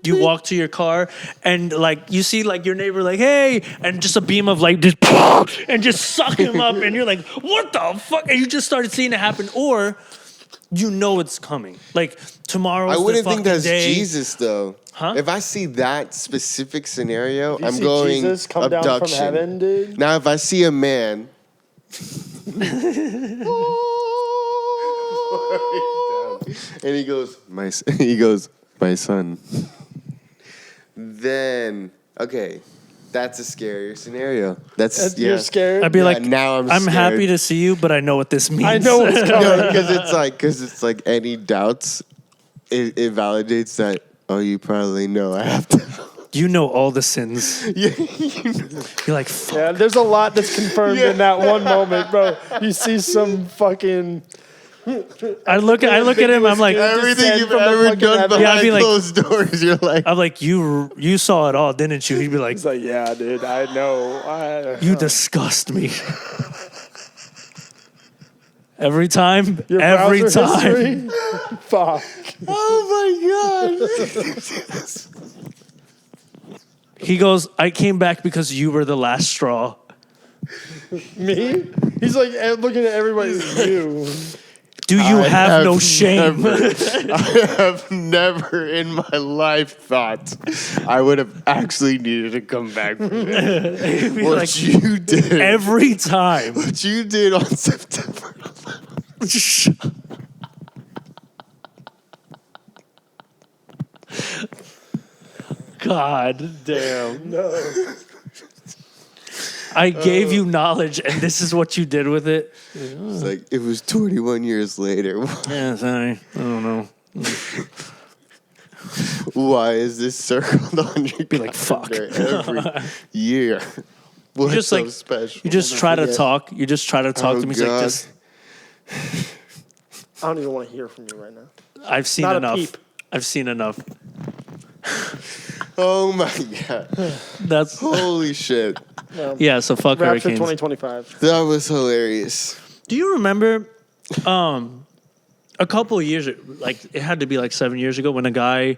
You walk to your car and like you see like your neighbor like, hey, and just a beam of light just and just suck him up and you're like, what the fuck? And you just started seeing it happen. Or you know it's coming. Like tomorrow's I wouldn't the think that's day. Jesus though. Huh? If I see that specific scenario, I'm I'm going Jesus come abduction. down from heaven, dude. Now if I see a man and he goes, my son. Then okay, that's a scarier scenario. You're scared. I'd be like, now I'm scared. Happy to see you, but I know what this means. I know what's coming. Because it's like any doubts, it validates that. Oh, you probably know I have to. You know all the sins. Yeah, You're like, fuck. Yeah, there's a lot that's confirmed in that one moment, bro. You see some fucking. I look at him. I'm like, everything you've ever done behind closed doors. You're like, I'm like, you saw it all, didn't you? He'd be like, he's like, yeah, dude, I know. You disgust me. Every time. Your every browser time. history? Fuck. oh my god. He goes, I came back because you were the last straw. Me? He's like looking at everybody. You. Do you have no shame? I have never in my life thought I would have actually needed to come back from it. What like, you did. Every time. What you did on September 11th. God damn. No. I gave you knowledge, and this is what you did with it. It's like, it was 21 years later. Yeah, sorry. I don't know. Why is this circled on your Be like, fuck. every year? What's just so like, special? You just try to talk. You just try to talk to me. He's like, just. I don't even want to hear from you right now. I've seen Not enough. a peep. I've seen enough. Oh my god. That's holy shit. Yeah, so fuck Rapture hurricanes. 2025. That was hilarious. Do you remember a couple of years, like it had to be like 7 years ago, when a guy,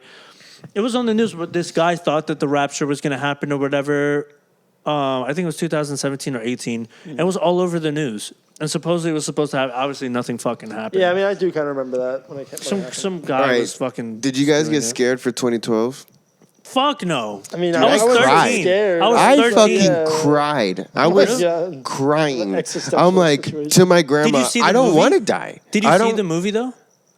it was on the news, but this guy thought that the rapture was going to happen or whatever. I think it was 2017 or 18. And it was all over the news. And supposedly it was supposed to happen. Obviously, nothing fucking happened. Yeah, I mean, I do kind of remember that when it came. Some guy was fucking. Did you guys get scared for 2012? Fuck no. I mean, I was 13. Scared. I was 13. Fucking cried. I was crying. I'm like, to my grandma, I don't want to die. Did you see the movie though?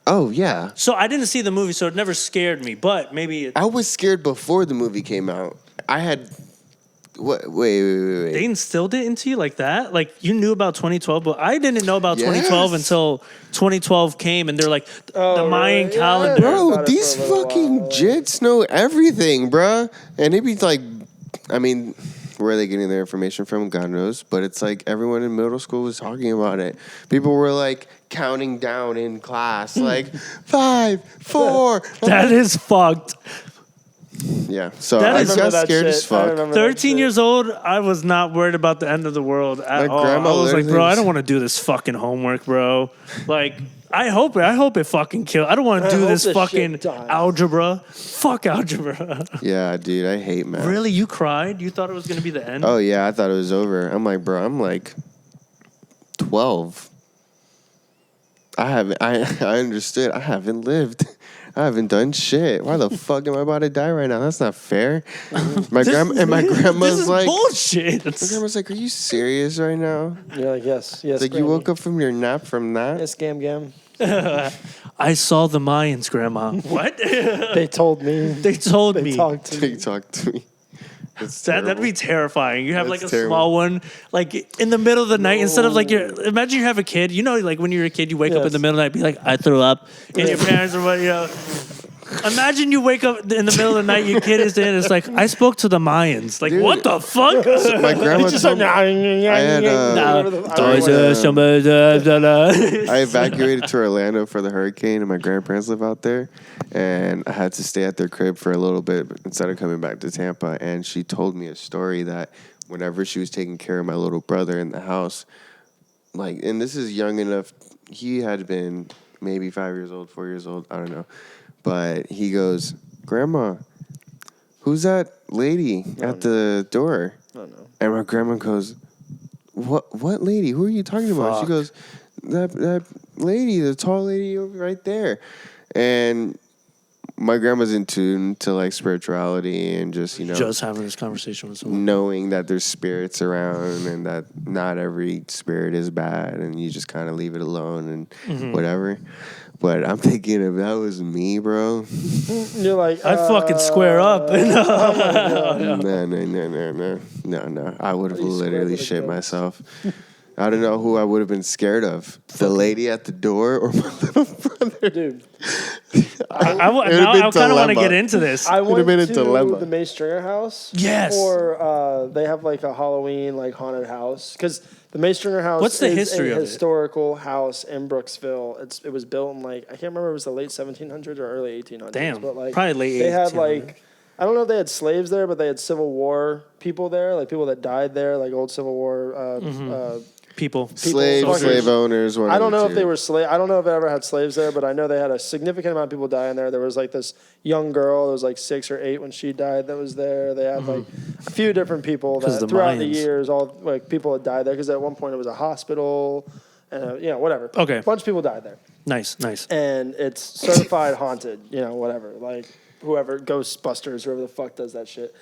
Oh yeah. So I didn't see the movie, so it never scared me. But maybe I was scared before the movie came out. I had What? Wait. They instilled it into you like that? Like, you knew about 2012, but I didn't know about 2012 until 2012 came, and they're like, the Mayan calendar. Bro, these fucking jits know everything, bruh. And it'd be like, I mean, where are they getting their information from? God knows. But it's like everyone in middle school was talking about it. People were like counting down in class, like 5, 4. That is fucked. Yeah, so That I is- got scared as fuck. 13 years old, I was not worried about the end of the world at all. grandma I was like, literally bro, I was- don't want to do this fucking homework, bro. Like, I hope it fucking kills. I don't want to do hope this this fucking shit dies. algebra. Fuck algebra. Yeah, dude, I hate math. Really? You cried? You thought it was going to be the end? Oh yeah, I thought it was over. I'm like, bro, I'm like 12. I understood. I haven't lived. I haven't done shit. Why the fuck am I about to die right now? That's not fair. My grandma's this is like, bullshit. my grandma's like, are you serious right now? You're like, yes. It's like, you woke up from your nap from that? Yes, gam. I saw the Mayans, Grandma. What? They told me. They told They me. talked to me. They talked to me. That's That'd be terrifying. You have That's like a terrible. small one, like in the middle of the night. Instead of like imagine you have a kid. You know, like when you're a kid, you wake up in the middle of the night, be like, I threw up, and your parents are what, you know. Imagine you wake up in the middle of the night, your kid is there, and it's like, I spoke to the Mayans. Like, Dude. what the fuck? My grandma told me, I evacuated to Orlando for the hurricane, and my grandparents live out there. And I had to stay at their crib for a little bit instead of coming back to Tampa. And she told me a story that whenever she was taking care of my little brother in the house, like, and this is young enough, he had been maybe 5 years old, 4 years old, I don't know. But he goes, Grandma, who's that lady at the door? I don't know. And my grandma goes, What lady? Who are you talking about? She goes, that lady, the tall lady over right there. And my grandma's in tune to like spirituality and just, you know, Just having this conversation with someone. knowing that there's spirits around and that not every spirit is bad and you just kind of leave it alone and whatever. But I'm thinking if that was me, bro. You're like, I'd fucking square up. No. I would have You swear literally to shit God. myself. I don't know who I would have been scared of. The lady at the door or my little brother. dude. I It'd been kind of want to dilemma. get into this. I went been a to dilemma. the May Stringer house. Yes. Or they have like a Halloween like haunted house because the May Stringer house. What's the is history a of it? historical house in Brooksville. It was built in like I can't remember if it was the late 1700s or early 1800s. Damn. But like Probably late They had 1800s. like I don't know if they had slaves there, but they had Civil War people there, like people that died there, like old Civil War. People. Slave owners. one I of don't the know if two. they were I don't know if they ever had slaves there, but I know they had a significant amount of people dying there. There was like this young girl, there was like 6 or 8 when she died that was there. They had like a few different people 'Cause that the throughout the Mayans. years, all like people had died there because at one point it was a hospital and whatever. Okay. A bunch of people died there. Nice. And it's certified haunted, whatever. Like whoever, Ghostbusters, whoever the fuck does that shit.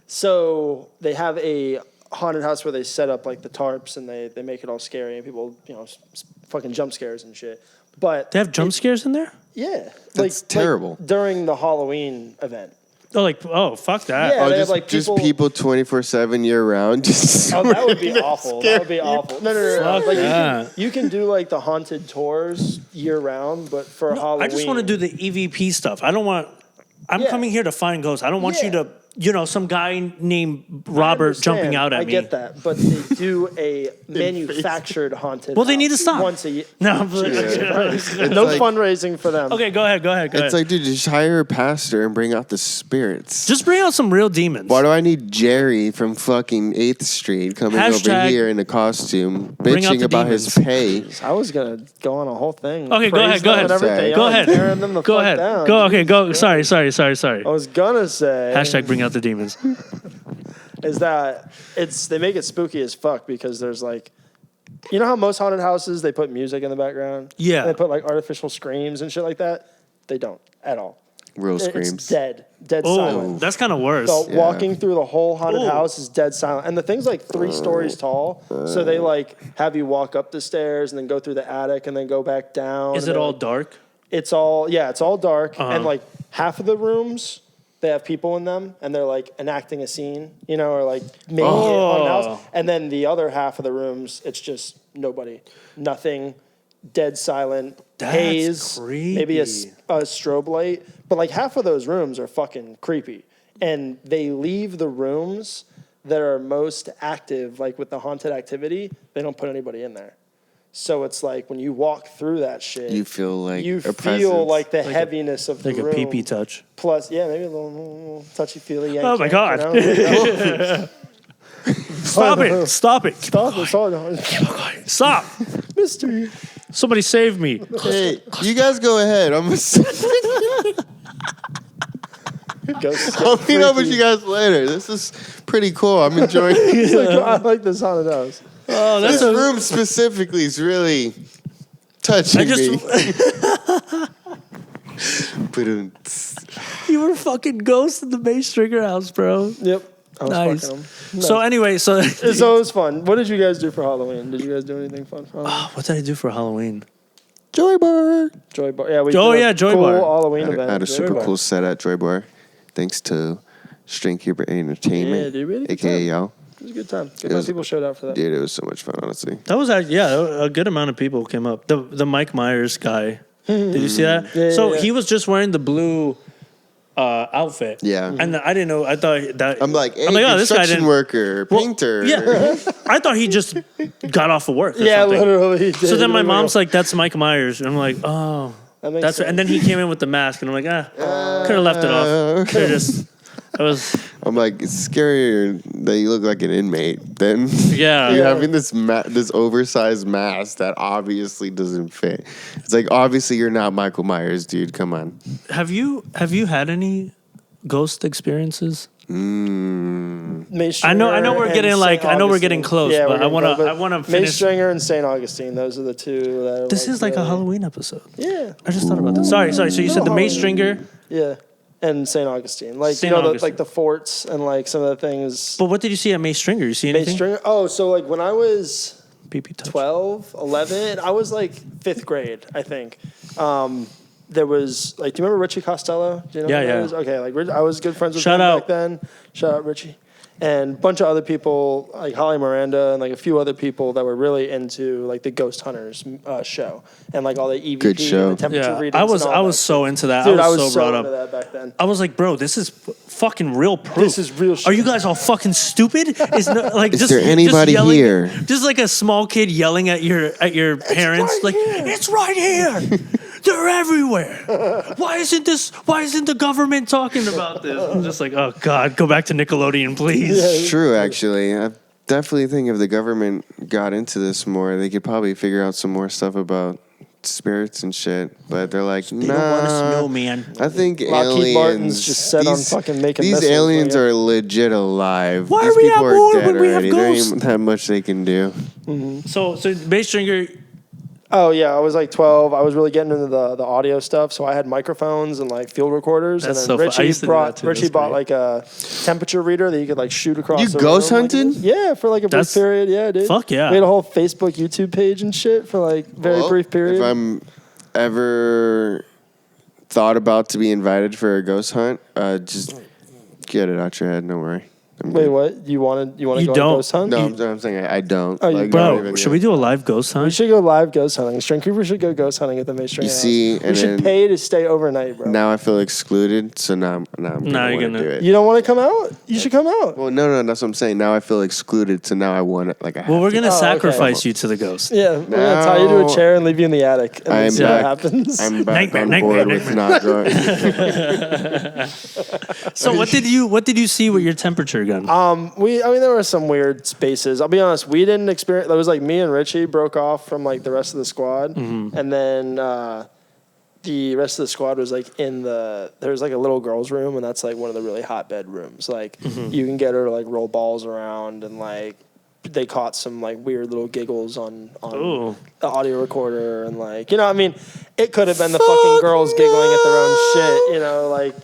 So they have a haunted house where they set up like the tarps and they make it all scary and people, fucking jump scares and shit. But They have jump scares in there? yeah, That's terrible. during the Halloween event. Oh, fuck that. Yeah. Oh, they have, just, like, just people- people 24/7 year round. Just Oh, that would be awful. That would be awful. No. Fuck Like that. you can do like the haunted tours year round, but for Halloween, I just want to do the EVP stuff. I'm Yeah. coming here to find ghosts. I don't want you Yeah. to, some guy named I Robert understand. jumping out at me. I get that, but they do a manufactured haunted. Well, they house need to stop. once a year. No, I'm like, No like- fundraising for them. okay, go ahead. It's like, dude, just hire a pastor and bring out the spirits. Just bring out some real demons. Why do I need Jerry from fucking 8th Street coming over Hashtag here in a costume, bring out bitching the about his pay? I was gonna go on a whole thing. Okay, go praise ahead, go them ahead. and everything. Go I'm ahead. tearing them the Go fuck ahead. down. Go. Okay. Go. Sorry. I was gonna say Hashtag bring out the demons. is that they make it spooky as fuck because there's like, you know how most haunted houses they put music in the background. Yeah. They put like artificial screams and shit like that. They don't at all. Real It's screams. dead Oh, silent. that's kind of worse. So Yeah. walking through the whole haunted Ooh. house is dead silent. And the thing's like 3 stories tall. So they like have you walk up the stairs and then go through the attic and then go back down. Is and it they're all like- dark? It's all dark. Uh-huh. And like half of the rooms, they have people in them, and they're like enacting a scene, or like making it on the house. And then the other half of the rooms, it's just nobody, nothing, dead silent, haze, maybe a strobe light. But like half of those rooms are fucking creepy, and they leave the rooms that are most active, like with the haunted activity, they don't put anybody in there. So it's like when you walk through that shit, you feel like like the heaviness of the room. Like a pee-pee touch. Plus, maybe a little touchy-feely. Oh my God. Stop it. Stop it. Stop. Mystery. Somebody save me. Hey, you guys go ahead. I'll meet up with you guys later. This is pretty cool. I'm enjoying it. I like this haunted house. Oh, This room specifically is really touching me. You were fucking ghost in the Mace Stringer house, bro. Yep. I was Nice. fucking them. So anyway, so it was fun. What did you guys do for Halloween? Did you guys do anything fun for Halloween? what did I do for Halloween? Joy Bar. Joy Bar. Yeah, we Joy cool Bar. Halloween I event. had a super Bar. cool set at Joy Bar. Thanks to Stringkeeper Entertainment, Yeah, dude, really good aka time. y'all. It was a good time. Good amount of people showed up for that. Dude, it was so much fun, honestly. That was a good amount of people came up. The Mike Myers guy. Did you see that? Yeah. He was just wearing the blue outfit. Yeah. And I didn't know. I thought that. I'm like, hey, oh, this guy construction didn't. worker, painter. Yeah. I thought he just got off of work. Or something. Literally. He did. So then my mom's like, "That's Mike Myers," and I'm like, "Oh, that makes that's." sense. And then he came in with the mask, and I'm like, could have left it off. Could have just. It was. I'm like, it's scarier that you look like an inmate than Yeah. you having this this oversized mask that obviously doesn't fit. It's like, obviously you're not Michael Myers, dude. Come on. Have you had any ghost experiences? I know we're getting we're getting close, but I want to finish. Mace Stringer and St. Augustine, those are the two that are This is like a really- Halloween episode. Yeah. I just thought about that. Sorry. So you said the Mace Stringer. Yeah. And St. Augustine. Like, St. Augustine. the forts and like some of the things. But what did you see at Mace Stringer? You see anything? Mace Stringer. Oh, so like when I was Pee-pee touch. 12, 11, I was like 5th grade, I think. There was like, do you remember Richie Costello? Do you know who that is? Okay, like I was good friends with him back then. Shout out Richie. And a bunch of other people, like Holly Miranda and like a few other people that were really into like the Ghost Hunters show and like all the EVP Good show. and the temperature Yeah, readings. I was so into that. Dude, I was so brought into up. that back then. I was like, bro, this is fucking real proof. This is real shit. Are you guys all fucking stupid? Is there anybody here? Just like a small kid yelling at your parents, right like, here. it's right here. They're everywhere. Why isn't the government talking about this? I'm just like, oh God, go back to Nickelodeon, please. It's true, actually. I definitely think if the government got into this more, they could probably figure out some more stuff about spirits and shit. But they're like, They don't want us to know, nah. man. I think Lockheed Martin's aliens just set on fucking making these missiles, aliens like, are legit alive. Why these are we people at war dead when we have already. There ghosts? ain't that much they can do. So Mace Stringer. Oh yeah, I was like 12. I was really getting into the audio stuff, so I had microphones and like field recorders. That's and then so fun. I used to do that too. Richie That's bought great. like a temperature reader that you could like shoot across. You the ghost room, hunted? Yeah, for like a brief That's- period. Yeah, dude. Fuck yeah. We had a whole Facebook, YouTube page and shit for like very Well, brief period. If I'm ever thought about to be invited for a ghost hunt, just get it out your head. Don't worry. I'm Wait, good. what? You want to go on don't. a ghost hunt? No, I'm saying I don't. Oh, you- Like, Bro, not even should yet. we do a live ghost We hunt? should go live ghost hunting. String Creeper should go ghost hunting at the Mace Stringer You house. see, we and should then pay to stay overnight, bro. now I feel excluded, so now I'm Now gonna you're want gonna- to do it. You don't want to come out? You should come out. Well, no, that's what I'm saying. Now I feel excluded, so now I want it. Like I Well, we're have to. gonna okay. sacrifice you to the ghost. Yeah, we're gonna tie you to a chair and leave you in the attic, and then I'm see back. what happens. I'm back Nightmare, on board with not going. So what did you see with your temperature gun? I mean, there were some weird spaces. I'll be honest, we didn't experience. There was like me and Richie broke off from like the rest of the squad, and then the rest of the squad was like there's like a little girl's room, and that's like one of the really hot bedrooms. Like you can get her to like roll balls around, and like they caught some like weird little giggles on Ooh. the audio recorder, and like I mean, it could have been the fucking girls giggling at their own shit, like.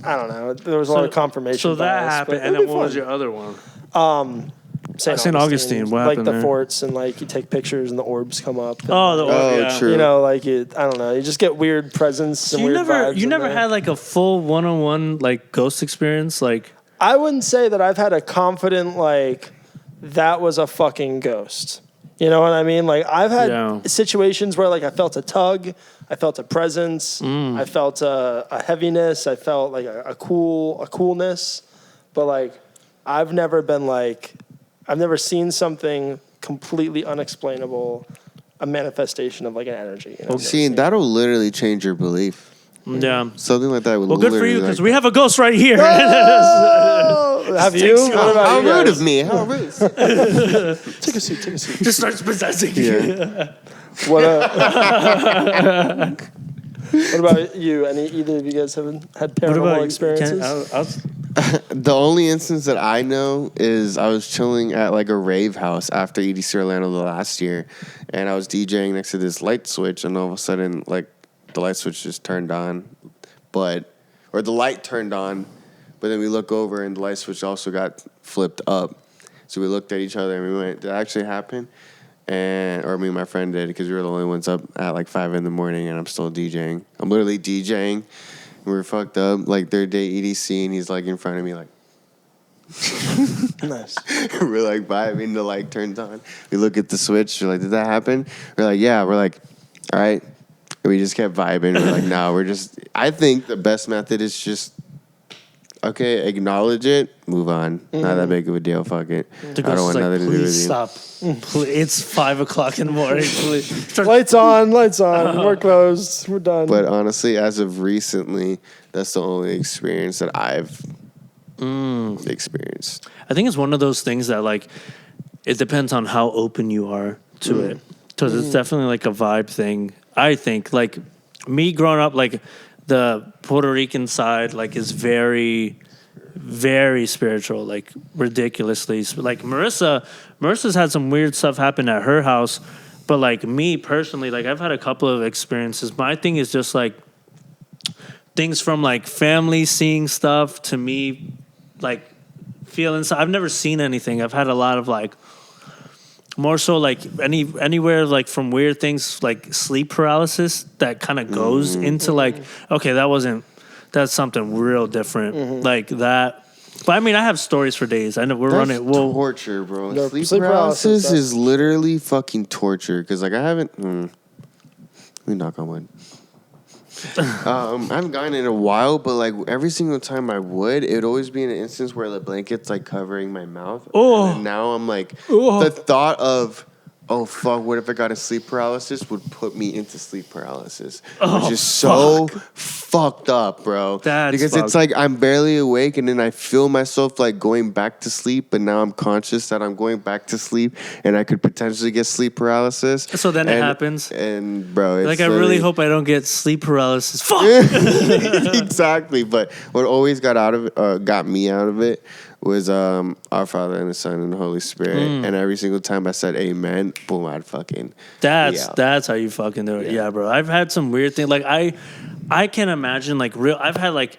I don't know. There was a lot of confirmation. So that bias, happened, but and it'll then be what was fun. your other one? St. Augustine. What like happened the there? forts, and like you take pictures and the orbs come up. And, Oh, the orb, yeah. true. You know, like I don't know. You just get weird presence and weird vibes. You never there. had like a full one-on-one like ghost experience, like. I wouldn't say that I've had a confident like that was a fucking ghost. You know what I mean? Like I've had situations where like I felt a tug, I felt a presence, I felt a heaviness, I felt like a coolness, but like I've never seen something completely unexplainable, a manifestation of like an energy. You know? See, that'll literally change your belief. Yeah. Something like that would Well, good for you, because like, we have a ghost right here. Have you? What about how you rude guys? of me. How rude. Take a seat. Just starts possessing you. Yeah. What about you? Either of you guys have had paranormal experiences? The only instance that I know is I was chilling at like a rave house after EDC Orlando the last year, and I was DJing next to this light switch, and all of a sudden, like, the light switch just turned on, or the light turned on, but then we look over and the light switch also got flipped up. So we looked at each other and we went, did that actually happen? Or me and my friend did, because we were the only ones up at like 5 a.m, and I'm still DJing. I'm literally DJing. And we were fucked up, like third day EDC, and he's like in front of me like. Nice. We're like vibing, the light turns on. We look at the switch, we're like, did that happen? We're like, yeah. We're like, all right. And we just kept vibing. We're like, no, I think the best method is just, okay, acknowledge it, move on. Not that big of a deal, fuck it. I don't want nothing to do with you. Stop. Please, it's 5 o'clock in the morning. Please. Lights on. We're closed. We're done. But honestly, as of recently, that's the only experience that I've experienced. I think it's one of those things that, like, it depends on how open you are to it. Because it's definitely like a vibe thing. I think, like, me growing up, like, the Puerto Rican side, like, is very, very spiritual, like, ridiculously. Like, Marissa's had some weird stuff happen at her house. But, like, me personally, like, I've had a couple of experiences. My thing is just, like, things from, like, family seeing stuff to me, like, feeling. I've never seen anything. I've had a lot of, like, more so like anywhere like from weird things like sleep paralysis that kind of goes into like, okay, that's something real different like that. But I mean, I have stories for days. I know That's torture, bro. No, sleep sleep paralysis paralysis, is literally fucking torture. Because like I haven't. Let me knock on wood. I haven't gotten it in a while, but like every single time I would, it would always be in an instance where the blanket's like covering my mouth. Oh. And now I'm like, the thought of, oh fuck, what if I got a sleep paralysis would put me into sleep paralysis, which is so fucked up, bro. Because it's like I'm barely awake, and then I feel myself like going back to sleep, but now I'm conscious that I'm going back to sleep, and I could potentially get sleep paralysis. So then it happens. And bro, it's like I really hope I don't get sleep paralysis. Fuck. Exactly, but what always got me out of it was our Father and the Son and the Holy Spirit, and every single time I said Amen, boom, I'd fucking. That's how you fucking do it. Yeah, bro. I've had some weird things. Like I can't imagine like real. I've had like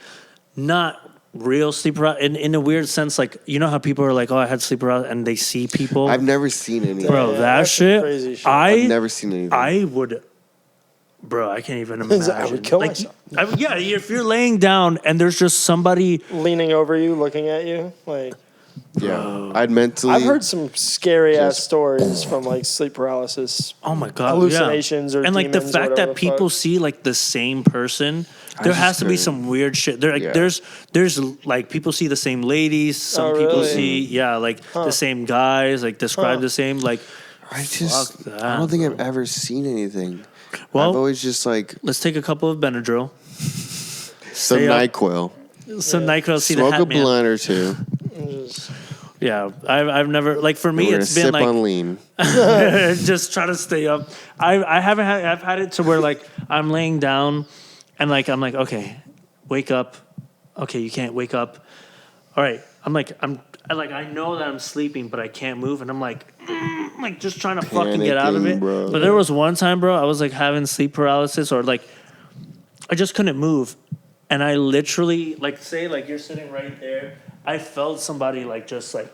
not real sleep paralysis in a weird sense. Like you know how people are like, oh, I had sleep paralysis, and they see people. I've never seen anything, bro. That shit. Crazy shit. I've never seen anything. I would. Bro, I can't even imagine. I would kill myself. If you're laying down and there's just somebody leaning over you, looking at you, like. Yeah, I'd mentally. I've heard some scary ass stories from like sleep paralysis. Oh my god, hallucinations or and like the demons fact or that people see like the same person. There has to be some weird shit. There, like, there's like people see the same ladies. Some people see the same guys. Like describe the same. Like I don't think I've ever seen anything. Well, I've always just like let's take a couple of Benadryl, some NyQuil, See smoke the hat a blunt or two. Yeah, I've never like for me it's been sip like on lean. just try to stay up. I've had it to where like I'm laying down and like I'm like okay, wake up. Okay, you can't wake up. All right, I know that I'm sleeping, but I can't move, and I'm like just trying to fucking get out of it. Bro. But there was one time, bro, I was like having sleep paralysis, or like I just couldn't move, and I literally like say like you're sitting right there. I felt somebody like just like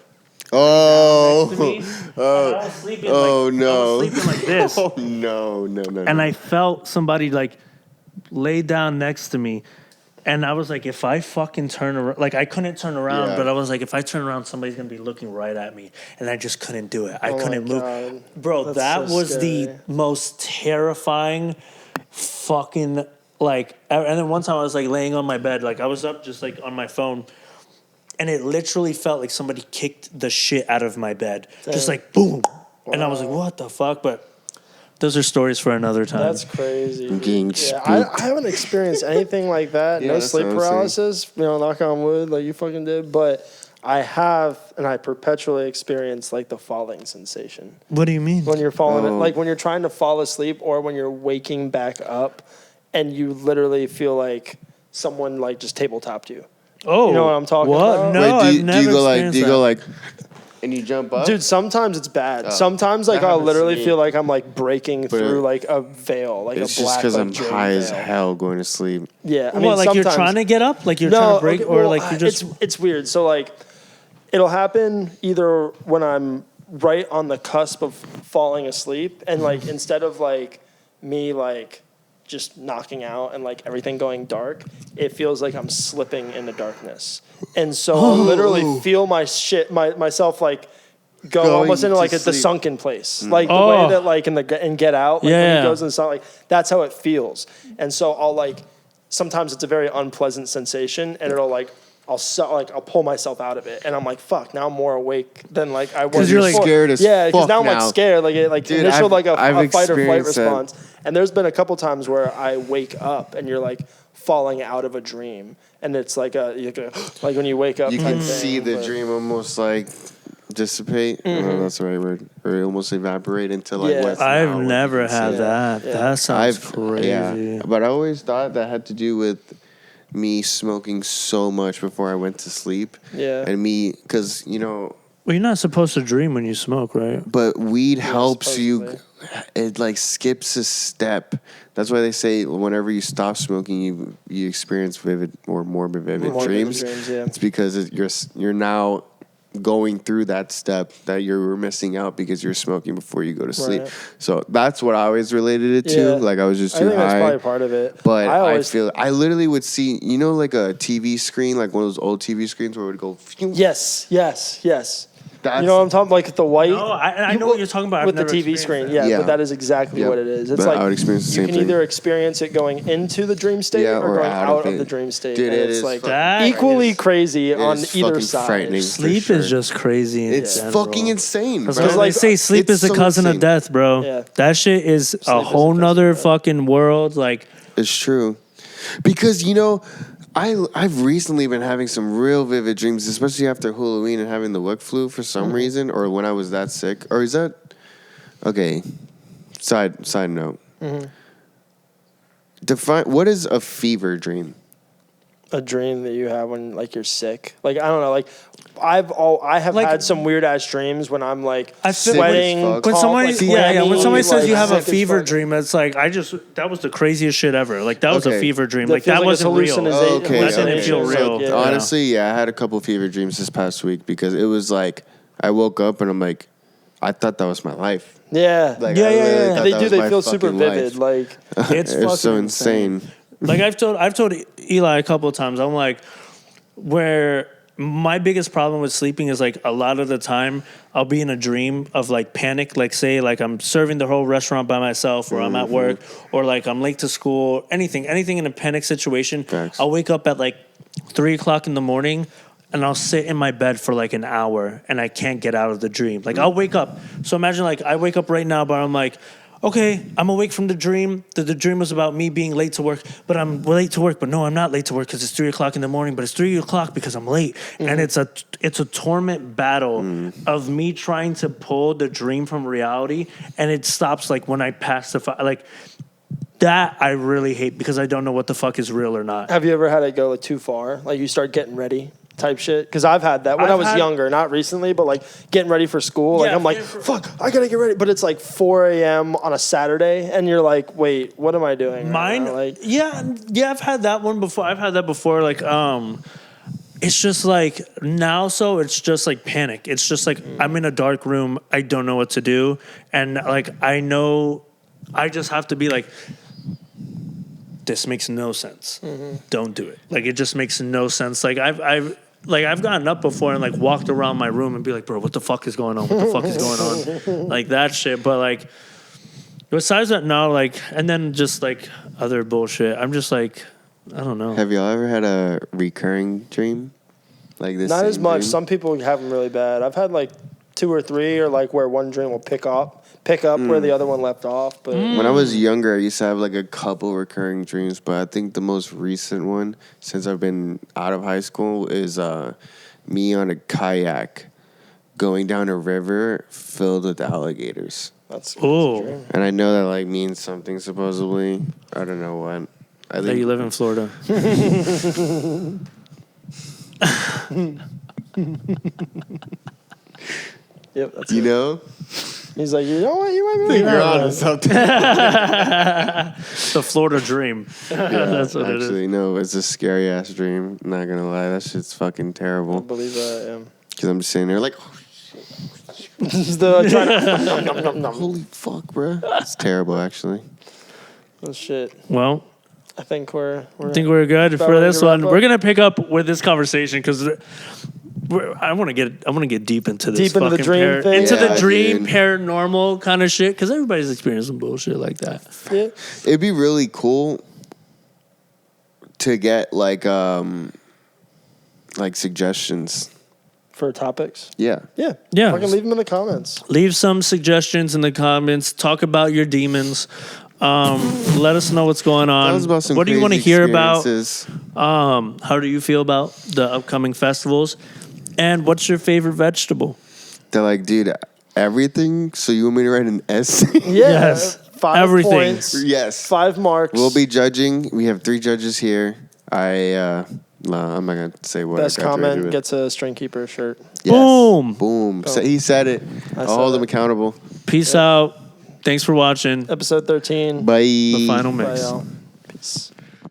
Oh. next to me, and I was sleeping no. I was sleeping like this. Oh, no. And I felt somebody like lay down next to me. And I was like, if I fucking turn around, like I couldn't turn around, Yeah. but I was like, if I turn around, somebody's gonna be looking right at me, and I just couldn't do it. I Oh my couldn't move, God. bro. That's that so was scary. the most terrifying, fucking like. And then one time I was like laying on my bed, like I was up just like on my phone, and it literally felt like somebody kicked the shit out of my bed, just like boom, and I was like, what the fuck, but. Those are stories for another time. That's crazy. I'm getting Yeah, spooked. I haven't experienced anything like that. Yeah, No that's sleep what I'm saying. paralysis. Knock on wood, like you fucking did. But I have, and I perpetually experience like the falling sensation What do you mean? when you're falling, Oh. like when you're trying to fall asleep, or when you're waking back up, and you literally feel like someone like just tabletopped you. Oh, You know what I'm talking what? about? No, Wait, I've never do you go like? experienced Do you that. go like? And you jump up, Dude, sometimes it's bad. Oh, Sometimes like that I'll happens to literally me. feel like I'm like breaking through it- like a veil, like It's a just black because like, I'm dream high as veil. hell going to sleep. Yeah, I mean, What, like you're sometimes- trying to get up? Like you're trying to break? okay, or well, like you're just... It's weird. So like, it'll happen either when I'm right on the cusp of falling asleep, and like instead of like me like just knocking out and like everything going dark, it feels like I'm slipping into darkness, and so I'll literally feel myself like go Going almost into to like the sleep. sunken place, like the way that like in Get Out, like when Yeah. he goes in the sun, like that's how it feels, and so I'll like sometimes it's a very unpleasant sensation, and it'll like. I'll pull myself out of it, and I'm like, "Fuck!" Now I'm more awake than like I was. 'Cause you're, before. like, scared as yeah, because fuck now I'm like now. scared, like Dude, initial I've a fight or flight experienced that. response. And there's been a couple times where I wake up and you're like falling out of a dream, and it's like like when you wake up, You type can thing, see the but- dream almost like dissipate. I don't know if that's the right word, or almost evaporate into like Yeah. what's I've now, what never you can had see. that. Yeah. That sounds crazy. Yeah, but I always thought that had to do with me smoking so much before I went to sleep. Yeah. And me, because, you know, Well, you're not supposed to dream when you smoke, right? but weed helps you. supposedly. It like skips a step. That's why they say whenever you stop smoking, you experience vivid or more vivid More vivid dreams. dreams, yeah. It's because you're now going through that step that you were missing out because you're smoking before you go to sleep. Right. So that's what I always related it to. Yeah. Like I was just I too think that's high. probably part of it. But I I literally would see, you know, like a TV screen, like one of those old TV screens where it would go. Phew. yes. That's, You know what I'm talking like the white. No, I know what you're talking about. I've with the never TV experienced screen. that. Yeah, Yeah. but that is exactly Yep. what it is. It's But like I would experience the you same can thing. either experience it going into the dream state Yeah, or or going out of it. the dream state. Dude, and it it's is like fucking That equally is- crazy it on is either fucking side. frightening. Sleep For is sure. just crazy. In It's general. fucking insane. That's bro. what like, they say. Sleep it's is the so cousin insane. of death, bro. Yeah. That shit is a is a whole cousin nother of death. fucking world. Like, It's true. Because, you know, I've recently been having some real vivid dreams, especially after Halloween and having the work flu for some reason, or when I was that sick. Or is that... Okay. Side note. Define... What is a fever dream? A dream that you have when like you're sick. Like I don't know. Like I have Like- had some weird ass dreams when I'm like I feel- sweating. Sick as fuck. when cough, somebody, like, when clammy, somebody says like, you have a sick as fever fuck. dream, it's like that was the craziest shit ever. Like that was a Okay. fever dream. That Like feels that like it's wasn't real. hallucination. Okay, That didn't feel real. Yeah. Honestly, yeah, I had a couple fever dreams this past week because it was like I woke up and I'm like, I thought that was my life. Yeah. Like, Yeah, I yeah, literally yeah. thought They that do. was They my feel super fucking vivid. life. Like It's It was so fucking insane. Like I've told Eli a couple of times. I'm like, where my biggest problem with sleeping is like a lot of the time I'll be in a dream of like panic. Like say like I'm serving the whole restaurant by myself, or I'm at work, or like I'm late to school. Anything in a panic situation. Facts. I'll wake up at like 3:00 in the morning. And I'll sit in my bed for like an hour and I can't get out of the dream. Like I'll wake up. So imagine like I wake up right now, but I'm like, okay, I'm awake from the dream. The dream was about me being late to work, but I'm late to work. But no, I'm not late to work because it's 3:00 in the morning. But it's 3:00 because I'm late, and it's a torment battle of me trying to pull the dream from reality, and it stops like when I pacify. Like that, I really hate because I don't know what the fuck is real or not. have you ever had it go like, too far? Like you start getting ready type shit? Because I've had that when I I've was had- younger, not recently, but like getting ready for school. Like Yeah, I'm like, fuck, I gotta get ready. But it's like 4 a.m. on a Saturday, and you're like, wait, what am I doing? right Mine, now? Like, yeah, I've had that one before. I've had that before. Like, it's just like now. So it's just like panic. It's just like I'm in a dark room. I don't know what to do, and like I know, I just have to be like, this makes no sense. Don't do it. Like it just makes no sense. Like I've gotten up before and like walked around my room and be like, bro, what the fuck is going on? What the fuck is going on? Like that shit. But like besides that, no, like, and then just like other bullshit. I'm just like, I don't know. Have y'all ever had a recurring dream like this? Not as much. Dream? Some people have them really bad. I've had like 2 or 3, or like where one dream will pick up where the other one left off. But when I was younger, I used to have like a couple recurring dreams, but I think the most recent one since I've been out of high school is me on a kayak going down a river filled with alligators. that's Oh, dream. And I know that like means something supposedly. I don't know what. I that think you live in Florida. Yep, that's you it. know. He's like, you know what? You might be You're right. on to something. The Florida dream. That's what it is. Actually, no, it's a scary ass dream. Not gonna lie, that shit's fucking I terrible. believe that. Because I'm just sitting there like, Still trying to. holy fuck, bro. It's terrible, actually. Oh shit! Well, I think we're good about for ready this to wrap one. up. We're gonna pick up with this conversation because I want to get deep into this. Deep into the fucking dream thing? into the Yeah, dream dude. paranormal kind of shit. Because everybody's experiencing bullshit like that. Yeah. It'd be really cool to get like suggestions. For topics. Yeah. Yeah. Yeah. Fucking leave them in the comments. Leave some suggestions in the comments. Talk about your demons. Let us know what's going on. Tell us about some What do you want to crazy hear about? experiences. How do you feel about the upcoming festivals? And what's your favorite vegetable? They're like, dude, everything. So you want me to write an essay? Yeah. Yes. 5 Everything. points. Yes. 5 marks. We'll be judging. We have 3 judges here. I'm not gonna say what. Best I graduated comment with. gets a string keeper shirt. Yes. Boom. Boom. So he said it. I'll said hold it. him accountable. Peace out. Thanks for watching. Uh, Episode 13. Bye. The final Bye, mix. y'all. Peace.